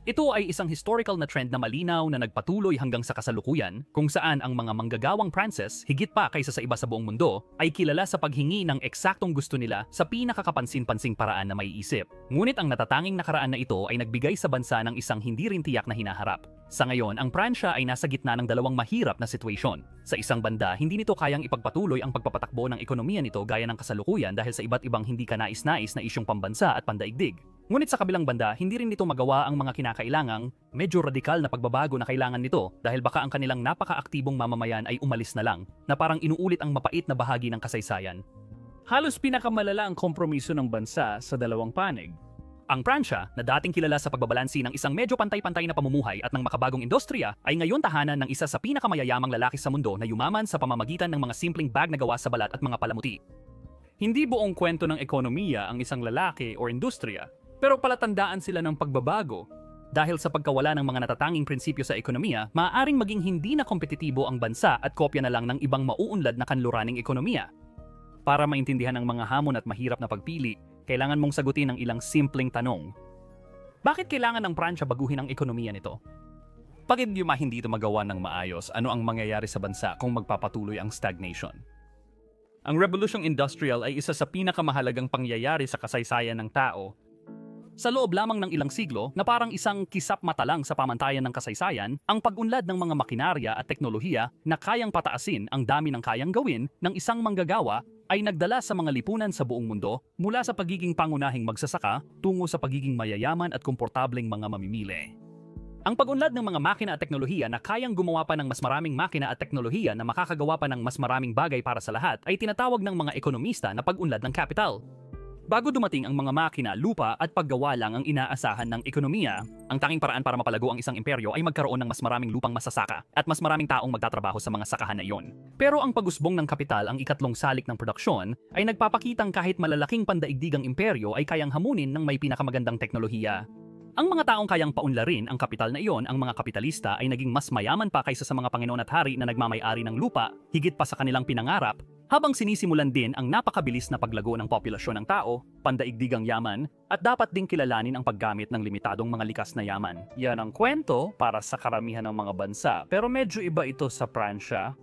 Ito ay isang historical na trend na malinaw na nagpatuloy hanggang sa kasalukuyan kung saan ang mga manggagawang Pranses, higit pa kaysa sa iba sa buong mundo, ay kilala sa paghingi ng eksaktong gusto nila sa pinakakapansin-pansing paraan na maiisip. Ngunit ang natatanging nakaraan na ito ay nagbigay sa bansa ng isang hindi rin tiyak na hinaharap. Sa ngayon, ang Pransya ay nasa gitna ng dalawang mahirap na sitwasyon. Sa isang banda, hindi nito kayang ipagpatuloy ang pagpapatakbo ng ekonomiya nito gaya ng kasalukuyan dahil sa iba't ibang hindi kanais-nais na isyong pambansa at pandaigdig. Ngunit sa kabilang banda, hindi rin nito magawa ang mga kinakailangang medyo radikal na pagbabago na kailangan nito dahil baka ang kanilang napakaaktibong mamamayan ay umalis na lang, na parang inuulit ang mapait na bahagi ng kasaysayan. Halos pinakamalala ang kompromiso ng bansa sa dalawang panig. Ang Pransya, na dating kilala sa pagbabalansi ng isang medyo pantay-pantay na pamumuhay at ng makabagong industriya, ay ngayon tahanan ng isa sa pinakamayayamang lalaki sa mundo na yumaman sa pamamagitan ng mga simpleng bag na gawa sa balat at mga palamuti. Hindi buong kwento ng ekonomiya ang isang lalaki o industriya, pero palatandaan sila ng pagbabago. Dahil sa pagkawala ng mga natatanging prinsipyo sa ekonomiya, maaaring maging hindi na kompetitibo ang bansa at kopya na lang ng ibang mauunlad na kanluraning ekonomiya. Para maintindihan ang mga hamon at mahirap na pagpili, kailangan mong sagutin ang ilang simpleng tanong. Bakit kailangan ng Pransya baguhin ang ekonomiya nito? Pag hindi ito magawa ng maayos, ano ang mangyayari sa bansa kung magpapatuloy ang stagnation? Ang Revolusyong Industrial ay isa sa pinakamahalagang pangyayari sa kasaysayan ng tao. Sa loob lamang ng ilang siglo na parang isang kisap mata lang sa pamantayan ng kasaysayan, ang pag-unlad ng mga makinarya at teknolohiya na kayang pataasin ang dami ng kayang gawin ng isang manggagawa ay nagdala sa mga lipunan sa buong mundo mula sa pagiging pangunahing magsasaka tungo sa pagiging mayayaman at komportableng mga mamimili. Ang pag-unlad ng mga makina at teknolohiya na kayang gumawa pa ng mas maraming makina at teknolohiya na makakagawa pa ng mas maraming bagay para sa lahat ay tinatawag ng mga ekonomista na pag-unlad ng kapital. Bago dumating ang mga makina, lupa at paggawa lang ang inaasahan ng ekonomiya, ang tanging paraan para mapalago ang isang imperyo ay magkaroon ng mas maraming lupang masasaka at mas maraming taong magtatrabaho sa mga sakahan na iyon. Pero ang pag-usbong ng kapital, ang ikatlong salik ng produksyon, ay nagpapakitang kahit malalaking pandaigdigang imperyo ay kayang hamunin ng may pinakamagandang teknolohiya. Ang mga taong kayang paunlarin ang kapital na iyon, ang mga kapitalista ay naging mas mayaman pa kaysa sa mga Panginoon at Hari na nagmamay-ari ng lupa, higit pa sa kanilang pinangarap, habang sinisimulan din ang napakabilis na paglago ng populasyon ng tao, pandaigdigang yaman, at dapat ding kilalanin ang paggamit ng limitadong mga likas na yaman. Yan ang kwento para sa karamihan ng mga bansa, pero medyo iba ito sa Pransya.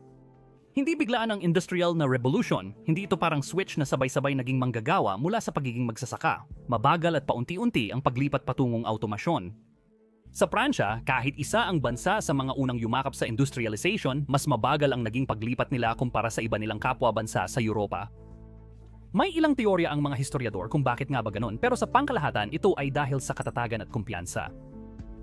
Hindi biglaan ang industrial na revolution, hindi ito parang switch na sabay-sabay naging manggagawa mula sa pagiging magsasaka. Mabagal at paunti-unti ang paglipat patungong automasyon. Sa Pransya, kahit isa ang bansa sa mga unang yumakap sa industrialization, mas mabagal ang naging paglipat nila kumpara sa iba nilang kapwa-bansa sa Europa. May ilang teorya ang mga historiador kung bakit nga ba ganun, pero sa pangkalahatan ito ay dahil sa katatagan at kumpiyansa.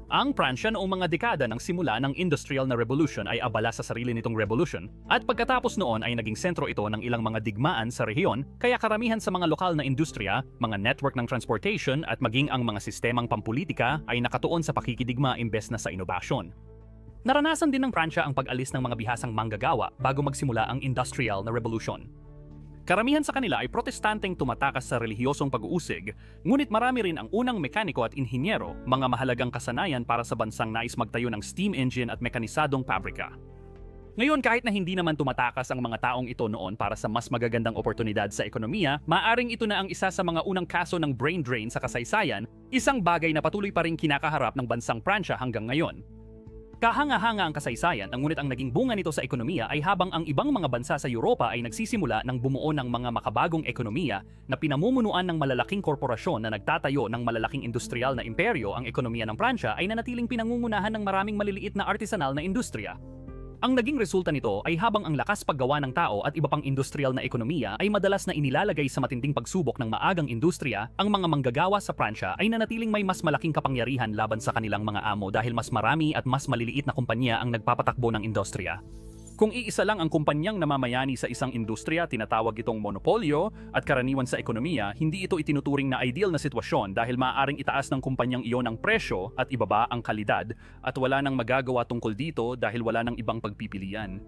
Ang Pransya noong mga dekada ng simula ng Industrial na Revolution ay abala sa sarili nitong revolution at pagkatapos noon ay naging sentro ito ng ilang mga digmaan sa rehiyon kaya karamihan sa mga lokal na industriya, mga network ng transportation at maging ang mga sistemang pampulitika ay nakatuon sa pakikidigma imbes na sa inobasyon. Naranasan din ng Pransya ang pag-alis ng mga bihasang manggagawa bago magsimula ang Industrial na Revolution. Karamihan sa kanila ay protestanteng tumatakas sa relihiyosong pag-uusig, ngunit marami rin ang unang mekaniko at inhinyero, mga mahalagang kasanayan para sa bansang nais magtayo ng steam engine at mekanisadong pabrika. Ngayon, kahit na hindi naman tumatakas ang mga taong ito noon para sa mas magagandang oportunidad sa ekonomiya, maaring ito na ang isa sa mga unang kaso ng brain drain sa kasaysayan, isang bagay na patuloy pa rin kinakaharap ng bansang Pransya hanggang ngayon. Kahanga-hanga ang kasaysayan, ngunit ang naging bunga nito sa ekonomiya ay habang ang ibang mga bansa sa Europa ay nagsisimula ng bumuo ng mga makabagong ekonomiya na pinamumunuan ng malalaking korporasyon na nagtatayo ng malalaking industrial na imperyo, ang ekonomiya ng Pransya ay nanatiling pinangungunahan ng maraming maliliit na artisanal na industriya. Ang naging resulta nito ay habang ang lakas paggawa ng tao at iba pang industrial na ekonomiya ay madalas na inilalagay sa matinding pagsubok ng maagang industriya, ang mga manggagawa sa Pransya ay nanatiling may mas malaking kapangyarihan laban sa kanilang mga amo dahil mas marami at mas maliliit na kumpanya ang nagpapatakbo ng industriya. Kung iisa lang ang kumpanyang namamayani sa isang industriya, tinatawag itong monopolyo at karaniwan sa ekonomiya, hindi ito itinuturing na ideal na sitwasyon dahil maaaring itaas ng kumpanyang iyon ang presyo at ibaba ang kalidad at wala nang magagawa tungkol dito dahil wala nang ibang pagpipilian.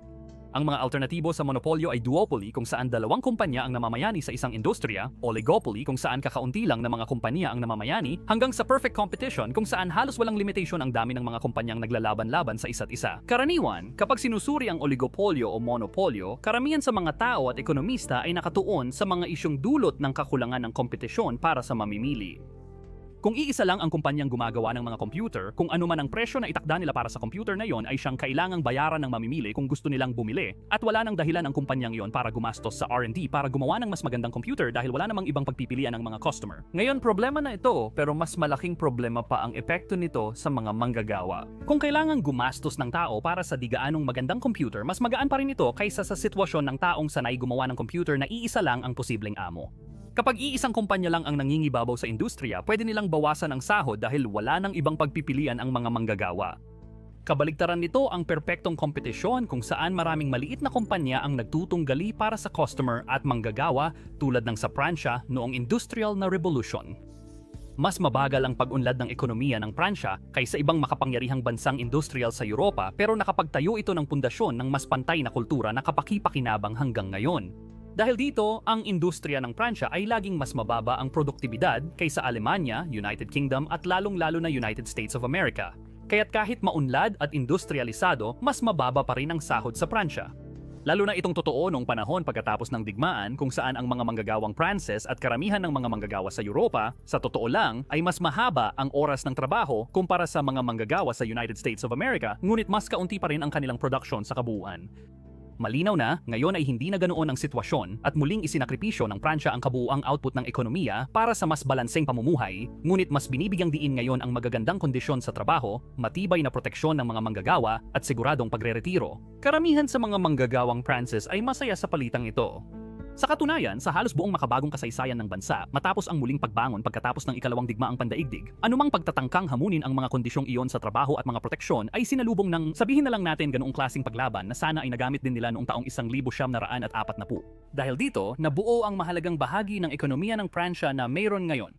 Ang mga alternatibo sa monopolyo ay duopoly kung saan dalawang kumpanya ang namamayani sa isang industriya, oligopoly kung saan kakaunti lang na mga kumpanya ang namamayani, hanggang sa perfect competition kung saan halos walang limitation ang dami ng mga kumpanyang naglalaban-laban sa isa't isa. Karaniwan, kapag sinusuri ang oligopolyo o monopolyo, karamihan sa mga tao at ekonomista ay nakatuon sa mga isyong dulot ng kakulangan ng kompetisyon para sa mamimili. Kung iisa lang ang kumpanyang gumagawa ng mga computer, kung ano man ang presyo na itakda nila para sa computer na yon ay siyang kailangang bayaran ng mamimili kung gusto nilang bumili, at wala nang dahilan ang kumpanyang yon para gumastos sa R&D para gumawa ng mas magandang computer dahil wala namang ibang pagpipilian ng mga customer. Ngayon, problema na ito, pero mas malaking problema pa ang epekto nito sa mga manggagawa. Kung kailangang gumastos ng tao para sa di gaanong magandang computer, mas magaan pa rin ito kaysa sa sitwasyon ng taong sanay gumawa ng computer na iisa lang ang posibleng amo. Kapag iisang kumpanya lang ang nangingibabaw sa industriya, pwede nilang bawasan ang sahod dahil wala nang ibang pagpipilian ang mga manggagawa. Kabaligtaran nito ang perpektong kompetisyon kung saan maraming maliit na kumpanya ang nagtutunggali para sa customer at manggagawa tulad ng sa Pransya noong Industrial na Revolution. Mas mabagal ang pag-unlad ng ekonomiya ng Pransya kaysa ibang makapangyarihang bansang industrial sa Europa, pero nakapagtayo ito ng pundasyon ng mas pantay na kultura na kapaki-pakinabang hanggang ngayon. Dahil dito, ang industriya ng Pransya ay laging mas mababa ang produktibidad kaysa Alemanya, United Kingdom at lalong-lalo na United States of America. Kaya't kahit maunlad at industrialisado, mas mababa pa rin ang sahod sa Pransya. Lalo na itong totoo noong panahon pagkatapos ng digmaan kung saan ang mga manggagawang Pranses at karamihan ng mga manggagawa sa Europa, sa totoo lang, ay mas mahaba ang oras ng trabaho kumpara sa mga manggagawa sa United States of America, ngunit mas kaunti pa rin ang kanilang production sa kabuuan. Malinaw na, ngayon ay hindi na ganoon ang sitwasyon at muling isinakripisyo ng Pransya ang kabuuang output ng ekonomiya para sa mas balanseng pamumuhay, ngunit mas binibigyang diin ngayon ang magagandang kondisyon sa trabaho, matibay na proteksyon ng mga manggagawa at siguradong pagreretiro. Karamihan sa mga manggagawang Pranses ay masaya sa palitang ito. Sa katunayan, sa halos buong makabagong kasaysayan ng bansa, matapos ang muling pagbangon pagkatapos ng ikalawang digmaang pandaigdig, anumang pagtatangkang hamunin ang mga kondisyong iyon sa trabaho at mga proteksyon ay sinalubong ng, sabihin na lang natin ganoong klaseng paglaban na sana ay nagamit din nila noong taong 1940. Dahil dito, nabuo ang mahalagang bahagi ng ekonomiya ng Pransya na mayroon ngayon.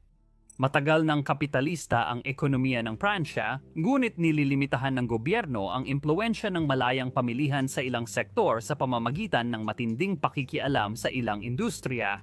Matagal ng kapitalista ang ekonomiya ng Pransya, ngunit nililimitahan ng gobyerno ang impluwensya ng malayang pamilihan sa ilang sektor sa pamamagitan ng matinding pakikialam sa ilang industriya.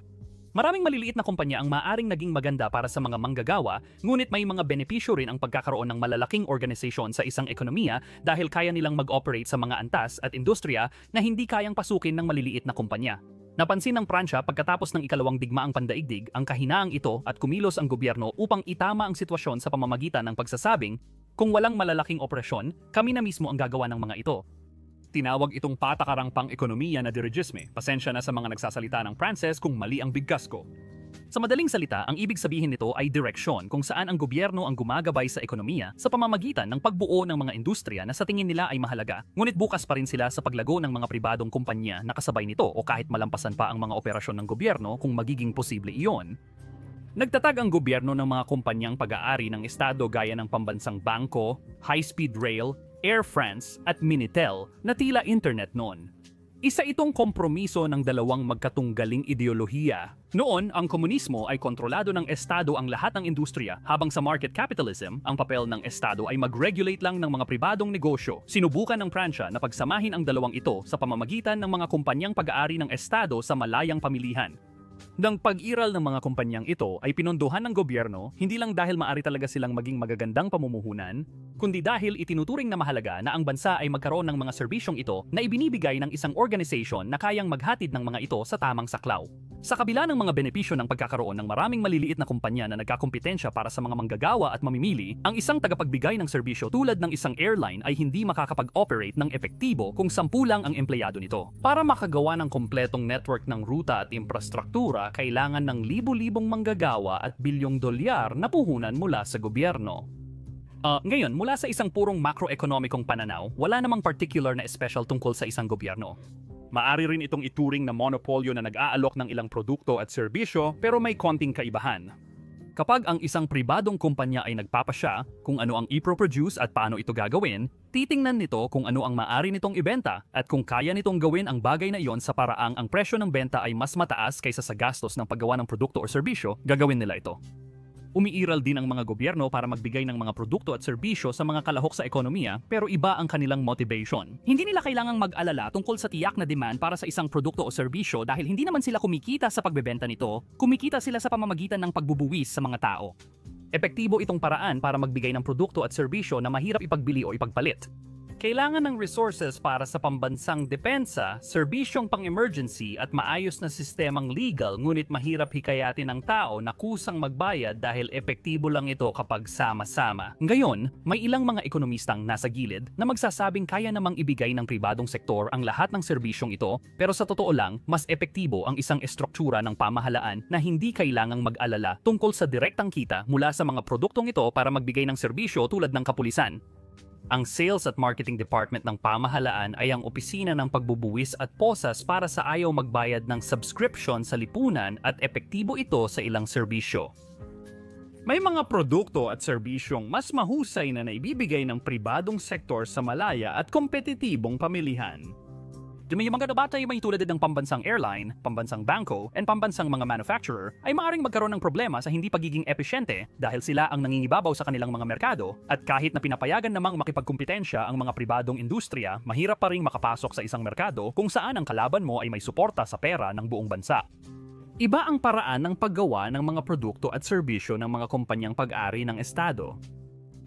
Maraming maliliit na kumpanya ang maaring naging maganda para sa mga manggagawa, ngunit may mga benepisyo rin ang pagkakaroon ng malalaking organisasyon sa isang ekonomiya dahil kaya nilang mag-operate sa mga antas at industriya na hindi kayang pasukin ng maliliit na kumpanya. Napansin ng Pransya pagkatapos ng ikalawang digmaang pandaigdig ang kahinaang ito at kumilos ang gobyerno upang itama ang sitwasyon sa pamamagitan ng pagsasabing, kung walang malalaking operasyon, kami na mismo ang gagawa ng mga ito. Tinawag itong patakarang pang-ekonomiya na dirigisme. Pasensya na sa mga nagsasalita ng Pranses kung mali ang bigkas ko. Sa madaling salita, ang ibig sabihin nito ay direksyon kung saan ang gobyerno ang gumagabay sa ekonomiya sa pamamagitan ng pagbuo ng mga industriya na sa tingin nila ay mahalaga, ngunit bukas pa rin sila sa paglago ng mga pribadong kumpanya na kasabay nito o kahit malampasan pa ang mga operasyon ng gobyerno kung magiging posible iyon. Nagtatag ang gobyerno ng mga kumpanyang pag-aari ng estado gaya ng pambansang bangko, high-speed rail, Air France at Minitel na tila internet noon. Isa itong kompromiso ng dalawang magkatunggaling ideolohiya. Noon, ang komunismo ay kontrolado ng estado ang lahat ng industriya, habang sa market capitalism, ang papel ng estado ay mag-regulate lang ng mga pribadong negosyo. Sinubukan ng Pransya na pagsamahin ang dalawang ito sa pamamagitan ng mga kumpanyang pag-aari ng estado sa malayang pamilihan. Nang pag-iral ng mga kumpanyang ito ay pinondohan ng gobyerno, hindi lang dahil maari talaga silang maging magagandang pamumuhunan, kundi dahil itinuturing na mahalaga na ang bansa ay magkaroon ng mga serbisyong ito na ibinibigay ng isang organisasyon na kayang maghatid ng mga ito sa tamang saklaw. Sa kabila ng mga benepisyo ng pagkakaroon ng maraming maliliit na kumpanya na nagkakompetensya para sa mga manggagawa at mamimili, ang isang tagapagbigay ng serbisyo tulad ng isang airline ay hindi makakapag-operate ng epektibo kung 10 lang ang empleyado nito. Para makagawa ng kompletong network ng ruta at infrastruktura, kailangan ng libu-libong manggagawa at bilyong dolyar na puhunan mula sa gobyerno. Ngayon, mula sa isang purong macroekonomikong pananaw, wala namang particular na special tungkol sa isang gobyerno. Maari rin itong ituring na monopolyo na nag-aalok ng ilang produkto at serbisyo pero may konting kaibahan. Kapag ang isang pribadong kumpanya ay nagpapasya kung ano ang i-produce at paano ito gagawin, titingnan nito kung ano ang maari nitong ibenta at kung kaya nitong gawin ang bagay na iyon sa paraang ang presyo ng benta ay mas mataas kaysa sa gastos ng paggawa ng produkto o serbisyo, gagawin nila ito. Umiiral din ang mga gobyerno para magbigay ng mga produkto at serbisyo sa mga kalahok sa ekonomiya pero iba ang kanilang motivation. Hindi nila kailangang mag-alala tungkol sa tiyak na demand para sa isang produkto o serbisyo dahil hindi naman sila kumikita sa pagbebenta nito, kumikita sila sa pamamagitan ng pagbubuwis sa mga tao. Epektibo itong paraan para magbigay ng produkto at serbisyo na mahirap ipagbili o ipagpalit. Kailangan ng resources para sa pambansang depensa, serbisyong pang-emergency at maayos na sistemang legal, ngunit mahirap hikayatin ng tao na kusang magbayad dahil epektibo lang ito kapag sama-sama. Ngayon, may ilang mga ekonomistang nasa gilid na magsasabing kaya namang ibigay ng pribadong sektor ang lahat ng serbisyong ito, pero sa totoo lang, mas epektibo ang isang estruktura ng pamahalaan na hindi kailangang mag-alala tungkol sa direktang kita mula sa mga produktong ito para magbigay ng serbisyo tulad ng kapulisan. Ang Sales at Marketing Department ng pamahalaan ay ang opisina ng pagbubuwis at posas para sa ayaw magbayad ng subscription sa lipunan at epektibo ito sa ilang serbisyo. May mga produkto at serbisyong mas mahusay na naibibigay ng pribadong sektor sa malaya at kompetitibong pamilihan. May mga nabatay may tulad ng pambansang airline, pambansang bangko, and pambansang mga manufacturer ay maaaring magkaroon ng problema sa hindi pagiging epesyente dahil sila ang nangingibabaw sa kanilang mga merkado at kahit na pinapayagan namang makipagkumpetensya ang mga pribadong industriya, mahirap pa ring makapasok sa isang merkado kung saan ang kalaban mo ay may suporta sa pera ng buong bansa. Iba ang paraan ng paggawa ng mga produkto at serbisyo ng mga kumpanyang pag-ari ng Estado.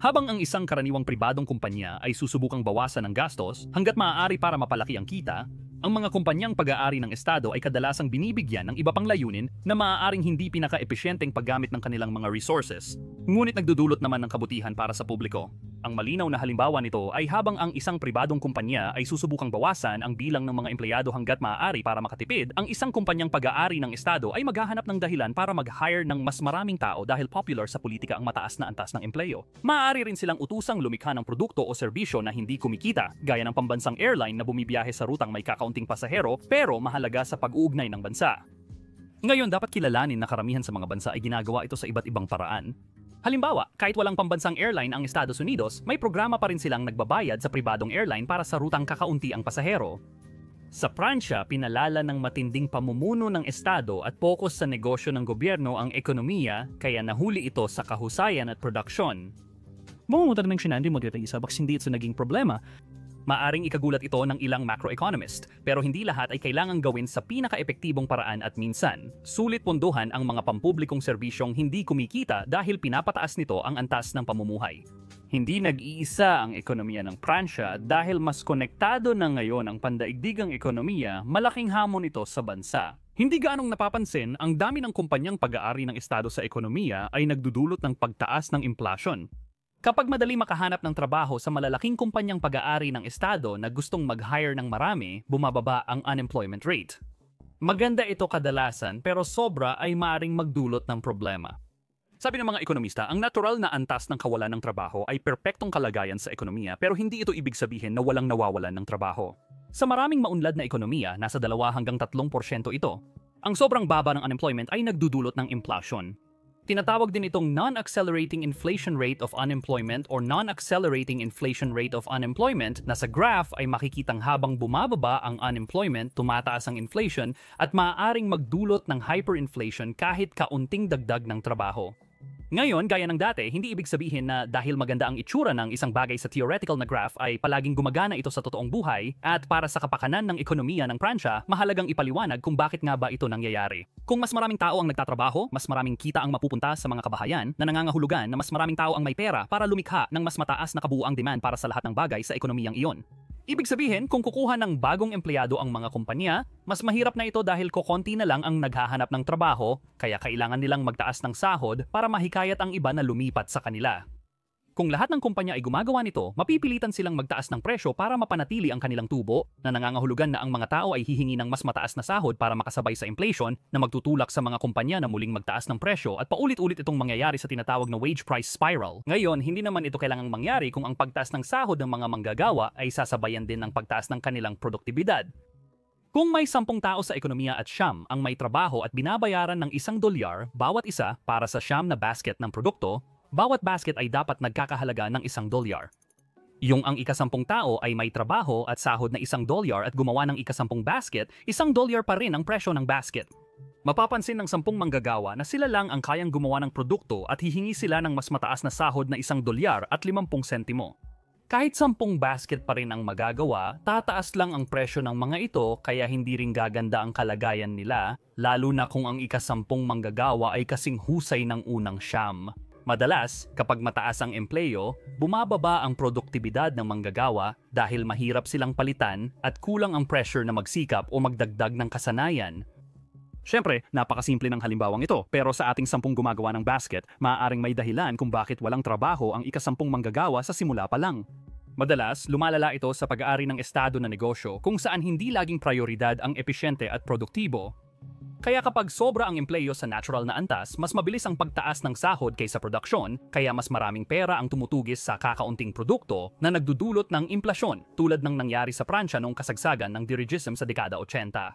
Habang ang isang karaniwang pribadong kumpanya ay susubukang bawasan ang gastos hanggat maaari para mapalaki ang kita, ang mga kumpanyang pag-aari ng Estado ay kadalasang binibigyan ng iba pang layunin na maaaring hindi pinaka-epesyenteng paggamit ng kanilang mga resources, ngunit nagdudulot naman ng kabutihan para sa publiko. Ang malinaw na halimbawa nito ay habang ang isang pribadong kumpanya ay susubukang bawasan ang bilang ng mga empleyado hanggat maaari para makatipid, ang isang kumpanyang pag-aari ng Estado ay maghahanap ng dahilan para mag-hire ng mas maraming tao dahil popular sa politika ang mataas na antas ng empleyo. Maaari rin silang utusang lumikha ng produkto o serbisyo na hindi kumikita, gaya ng pambansang airline na bumibiyahe sa rutang may kakaunting pasahero pero mahalaga sa pag-uugnay ng bansa. Ngayon, dapat kilalanin na karamihan sa mga bansa ay ginagawa ito sa iba't ibang paraan. Halimbawa, kahit walang pambansang airline ang Estados Unidos, may programa pa rin silang nagbabayad sa pribadong airline para sa rutang kakaunti ang pasahero. Sa Pransya, pinalala ng matinding pamumuno ng Estado at pokus sa negosyo ng gobyerno ang ekonomiya, kaya nahuli ito sa kahusayan at produksyon. Mumutan ng sinandi mo dito isa, bakit hindi ito naging problema? Maaring ikagulat ito ng ilang macroeconomist, pero hindi lahat ay kailangang gawin sa pinaka-epektibong paraan at minsan. Sulit pondohan ang mga pampublikong serbisyong hindi kumikita dahil pinapataas nito ang antas ng pamumuhay. Hindi nag-iisa ang ekonomiya ng Pransya dahil mas konektado na ngayon ang pandaigdigang ekonomiya, malaking hamon ito sa bansa. Hindi gaanong napapansin, ang dami ng kumpanyang pag-aari ng Estado sa ekonomiya ay nagdudulot ng pagtaas ng inflasyon. Kapag madali makahanap ng trabaho sa malalaking kumpanyang pag-aari ng Estado na gustong mag-hire ng marami, bumababa ang unemployment rate. Maganda ito kadalasan pero sobra ay maaring magdulot ng problema. Sabi ng mga ekonomista, ang natural na antas ng kawalan ng trabaho ay perpektong kalagayan sa ekonomiya pero hindi ito ibig sabihin na walang nawawalan ng trabaho. Sa maraming maunlad na ekonomiya, nasa 2 hanggang 3% ito. Ang sobrang baba ng unemployment ay nagdudulot ng inflation. Tinatawag din itong non-accelerating inflation rate of unemployment or non-accelerating inflation rate of unemployment na sa graph ay makikitang habang bumababa ang unemployment, tumataas ang inflation at maaaring magdulot ng hyperinflation kahit kaunting dagdag ng trabaho. Ngayon, gaya ng dati, hindi ibig sabihin na dahil maganda ang itsura ng isang bagay sa theoretical na graph ay palaging gumagana ito sa totoong buhay at para sa kapakanan ng ekonomiya ng Pransya, mahalagang ipaliwanag kung bakit nga ba ito nangyayari. Kung mas maraming tao ang nagtatrabaho, mas maraming kita ang mapupunta sa mga kabahayan na nangangahulugan na mas maraming tao ang may pera para lumikha ng mas mataas na kabuuang demand para sa lahat ng bagay sa ekonomiyang iyon. Ibig sabihin, kung kukuha ng bagong empleyado ang mga kumpanya, mas mahirap na ito dahil kokonti na lang ang naghahanap ng trabaho, kaya kailangan nilang magtaas ng sahod para mahikayat ang iba na lumipat sa kanila. Kung lahat ng kumpanya ay gumagawa nito, mapipilitan silang magtaas ng presyo para mapanatili ang kanilang tubo na nangangahulugan na ang mga tao ay hihingi ng mas mataas na sahod para makasabay sa inflation na magtutulak sa mga kumpanya na muling magtaas ng presyo at paulit-ulit itong mangyayari sa tinatawag na wage price spiral. Ngayon, hindi naman ito kailangang mangyari kung ang pagtaas ng sahod ng mga manggagawa ay sasabayan din ng pagtaas ng kanilang produktibidad. Kung may 10 tao sa ekonomiya at siyam ang may trabaho at binabayaran ng $1 bawat isa para sa siyam na basket ng produkto, bawat basket ay dapat nagkakahalaga ng $1. Yung ang ika-10 tao ay may trabaho at sahod na $1 at gumawa ng ika-10 basket, $1 pa rin ang presyo ng basket. Mapapansin ng 10 manggagawa na sila lang ang kayang gumawa ng produkto at hihingi sila ng mas mataas na sahod na $1 at 50 sentimo. Kahit 10 basket pa rin ang magagawa, tataas lang ang presyo ng mga ito kaya hindi rin gaganda ang kalagayan nila, lalo na kung ang ika-10 manggagawa ay kasing husay ng unang siyam. Madalas, kapag mataas ang empleyo, bumababa ang produktibidad ng manggagawa dahil mahirap silang palitan at kulang ang pressure na magsikap o magdagdag ng kasanayan. Siyempre, napakasimple ng halimbawang ito, pero sa ating 10 gumagawa ng basket, maaaring may dahilan kung bakit walang trabaho ang ika-10 manggagawa sa simula pa lang. Madalas, lumalala ito sa pag-aari ng estado na negosyo kung saan hindi laging prioridad ang episyente at produktibo. Kaya kapag sobra ang empleyo sa natural na antas, mas mabilis ang pagtaas ng sahod kaysa produksyon, kaya mas maraming pera ang tumutugis sa kakaunting produkto na nagdudulot ng implasyon tulad ng nangyari sa Pransya noong kasagsagan ng dirigism sa dekada 80.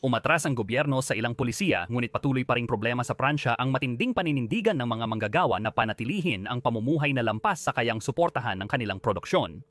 Umatras ang gobyerno sa ilang pulisiya, ngunit patuloy pa ring problema sa Pransya ang matinding paninindigan ng mga manggagawa na panatilihin ang pamumuhay na lampas sa kayang suportahan ng kanilang produksyon.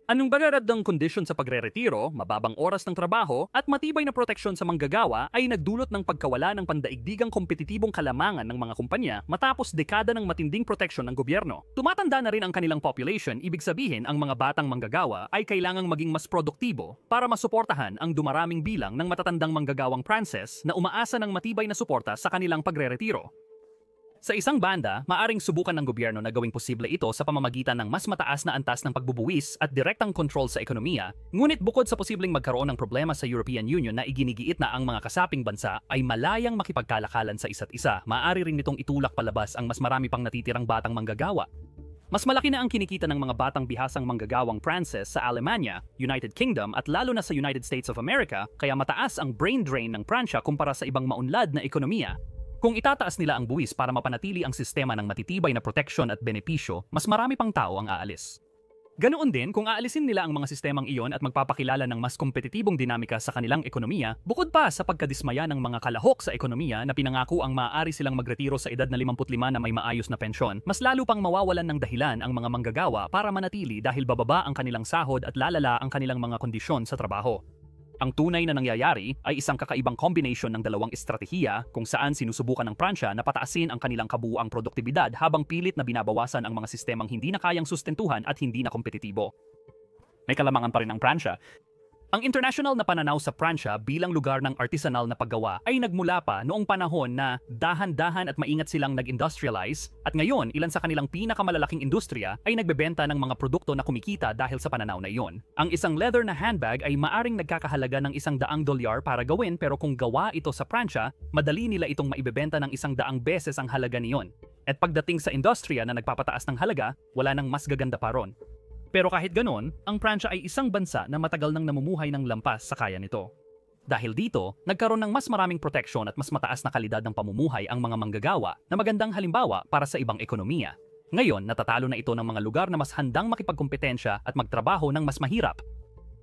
Anong bagarad ng kondisyon sa pagre-retiro, mababang oras ng trabaho, at matibay na proteksyon sa manggagawa ay nagdulot ng pagkawala ng pandaigdigang kompetitibong kalamangan ng mga kumpanya matapos dekada ng matinding proteksyon ng gobyerno. Tumatanda na rin ang kanilang population, ibig sabihin ang mga batang manggagawa ay kailangang maging mas produktibo para masuportahan ang dumaraming bilang ng matatandang manggagawang Pranses na umaasa ng matibay na suporta sa kanilang pagre-retiro. Sa isang banda, maaring subukan ng gobyerno na gawing posible ito sa pamamagitan ng mas mataas na antas ng pagbubuwis at direktang kontrol sa ekonomiya, ngunit bukod sa posibleng magkaroon ng problema sa European Union na iginigiit na ang mga kasaping bansa ay malayang makipagkalakalan sa isa't isa, maaari rin nitong itulak palabas ang mas marami pang natitirang batang manggagawa. Mas malaki na ang kinikita ng mga batang bihasang manggagawang Pranses sa Alemanya, United Kingdom at lalo na sa United States of America, kaya mataas ang brain drain ng Pransya kumpara sa ibang maunlad na ekonomiya. Kung itataas nila ang buwis para mapanatili ang sistema ng matitibay na proteksyon at benepisyo, mas marami pang tao ang aalis. Ganoon din kung aalisin nila ang mga sistemang iyon at magpapakilala ng mas kompetitibong dinamika sa kanilang ekonomiya, bukod pa sa pagkadismaya ng mga kalahok sa ekonomiya na pinangako ang maaari silang magretiro sa edad na 55 na may maayos na pensyon, mas lalo pang mawawalan ng dahilan ang mga manggagawa para manatili dahil bababa ang kanilang sahod at lalala ang kanilang mga kondisyon sa trabaho. Ang tunay na nangyayari ay isang kakaibang kombinasyon ng dalawang estratehiya kung saan sinusubukan ng Pransya na pataasin ang kanilang kabuuang produktibidad habang pilit na binabawasan ang mga sistemang hindi na kayang sustentuhan at hindi na kompetitibo. May kalamangan pa rin ang Pransya. Ang international na pananaw sa Pransya bilang lugar ng artisanal na paggawa ay nagmula pa noong panahon na dahan-dahan at maingat silang nag-industrialize at ngayon ilan sa kanilang pinakamalalaking industriya ay nagbebenta ng mga produkto na kumikita dahil sa pananaw na iyon. Ang isang leather na handbag ay maaring nagkakahalaga ng $100 para gawin pero kung gawa ito sa Pransya, madali nila itong maibebenta ng 100 beses ang halaga niyon. At pagdating sa industriya na nagpapataas ng halaga, wala nang mas gaganda pa ron. Pero kahit ganon, ang Pransya ay isang bansa na matagal nang namumuhay ng lampas sa kaya nito. Dahil dito, nagkaroon ng mas maraming proteksyon at mas mataas na kalidad ng pamumuhay ang mga manggagawa na magandang halimbawa para sa ibang ekonomiya. Ngayon, natatalo na ito ng mga lugar na mas handang makipagkompetensya at magtrabaho ng mas mahirap.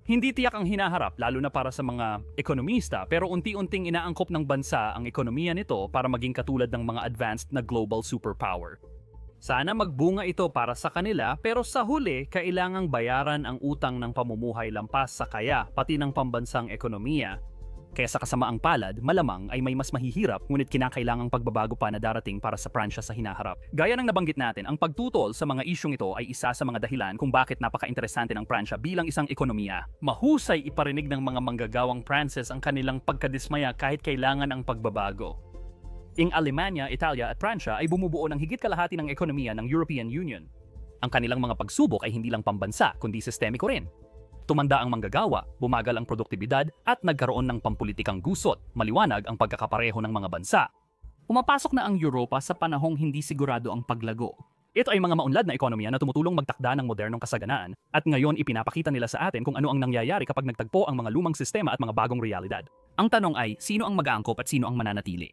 Hindi tiyak ang hinaharap lalo na para sa mga ekonomista pero unti-unting inaangkop ng bansa ang ekonomiya nito para maging katulad ng mga advanced na global superpower. Sana magbunga ito para sa kanila pero sa huli kailangang bayaran ang utang ng pamumuhay lampas sa kaya pati ng pambansang ekonomiya. Kaya sa kasamaang palad, malamang ay may mas mahihirap ngunit kinakailangang pagbabago pa na darating para sa Pransya sa hinaharap. Gaya ng nabanggit natin, ang pagtutol sa mga isyong ito ay isa sa mga dahilan kung bakit napaka-interesante ng Pransya bilang isang ekonomiya. Mahusay iparinig ng mga manggagawang Pranses ang kanilang pagkadismaya kahit kailangan ang pagbabago. Ang Alemanya, Italia at Pransya ay bumubuo ng higit kalahati ng ekonomiya ng European Union. Ang kanilang mga pagsubok ay hindi lang pambansa kundi sistemiko rin. Tumanda ang manggagawa, bumagal ang produktibidad at nagkaroon ng pampulitikang gusot, maliwanag ang pagkakapareho ng mga bansa. Pumapasok na ang Europa sa panahong hindi sigurado ang paglago. Ito ay mga maunlad na ekonomiya na tumutulong magtakda ng modernong kasaganaan at ngayon ipinapakita nila sa atin kung ano ang nangyayari kapag nagtagpo ang mga lumang sistema at mga bagong realidad. Ang tanong ay, sino ang mag-aangkop at sino ang mananatili?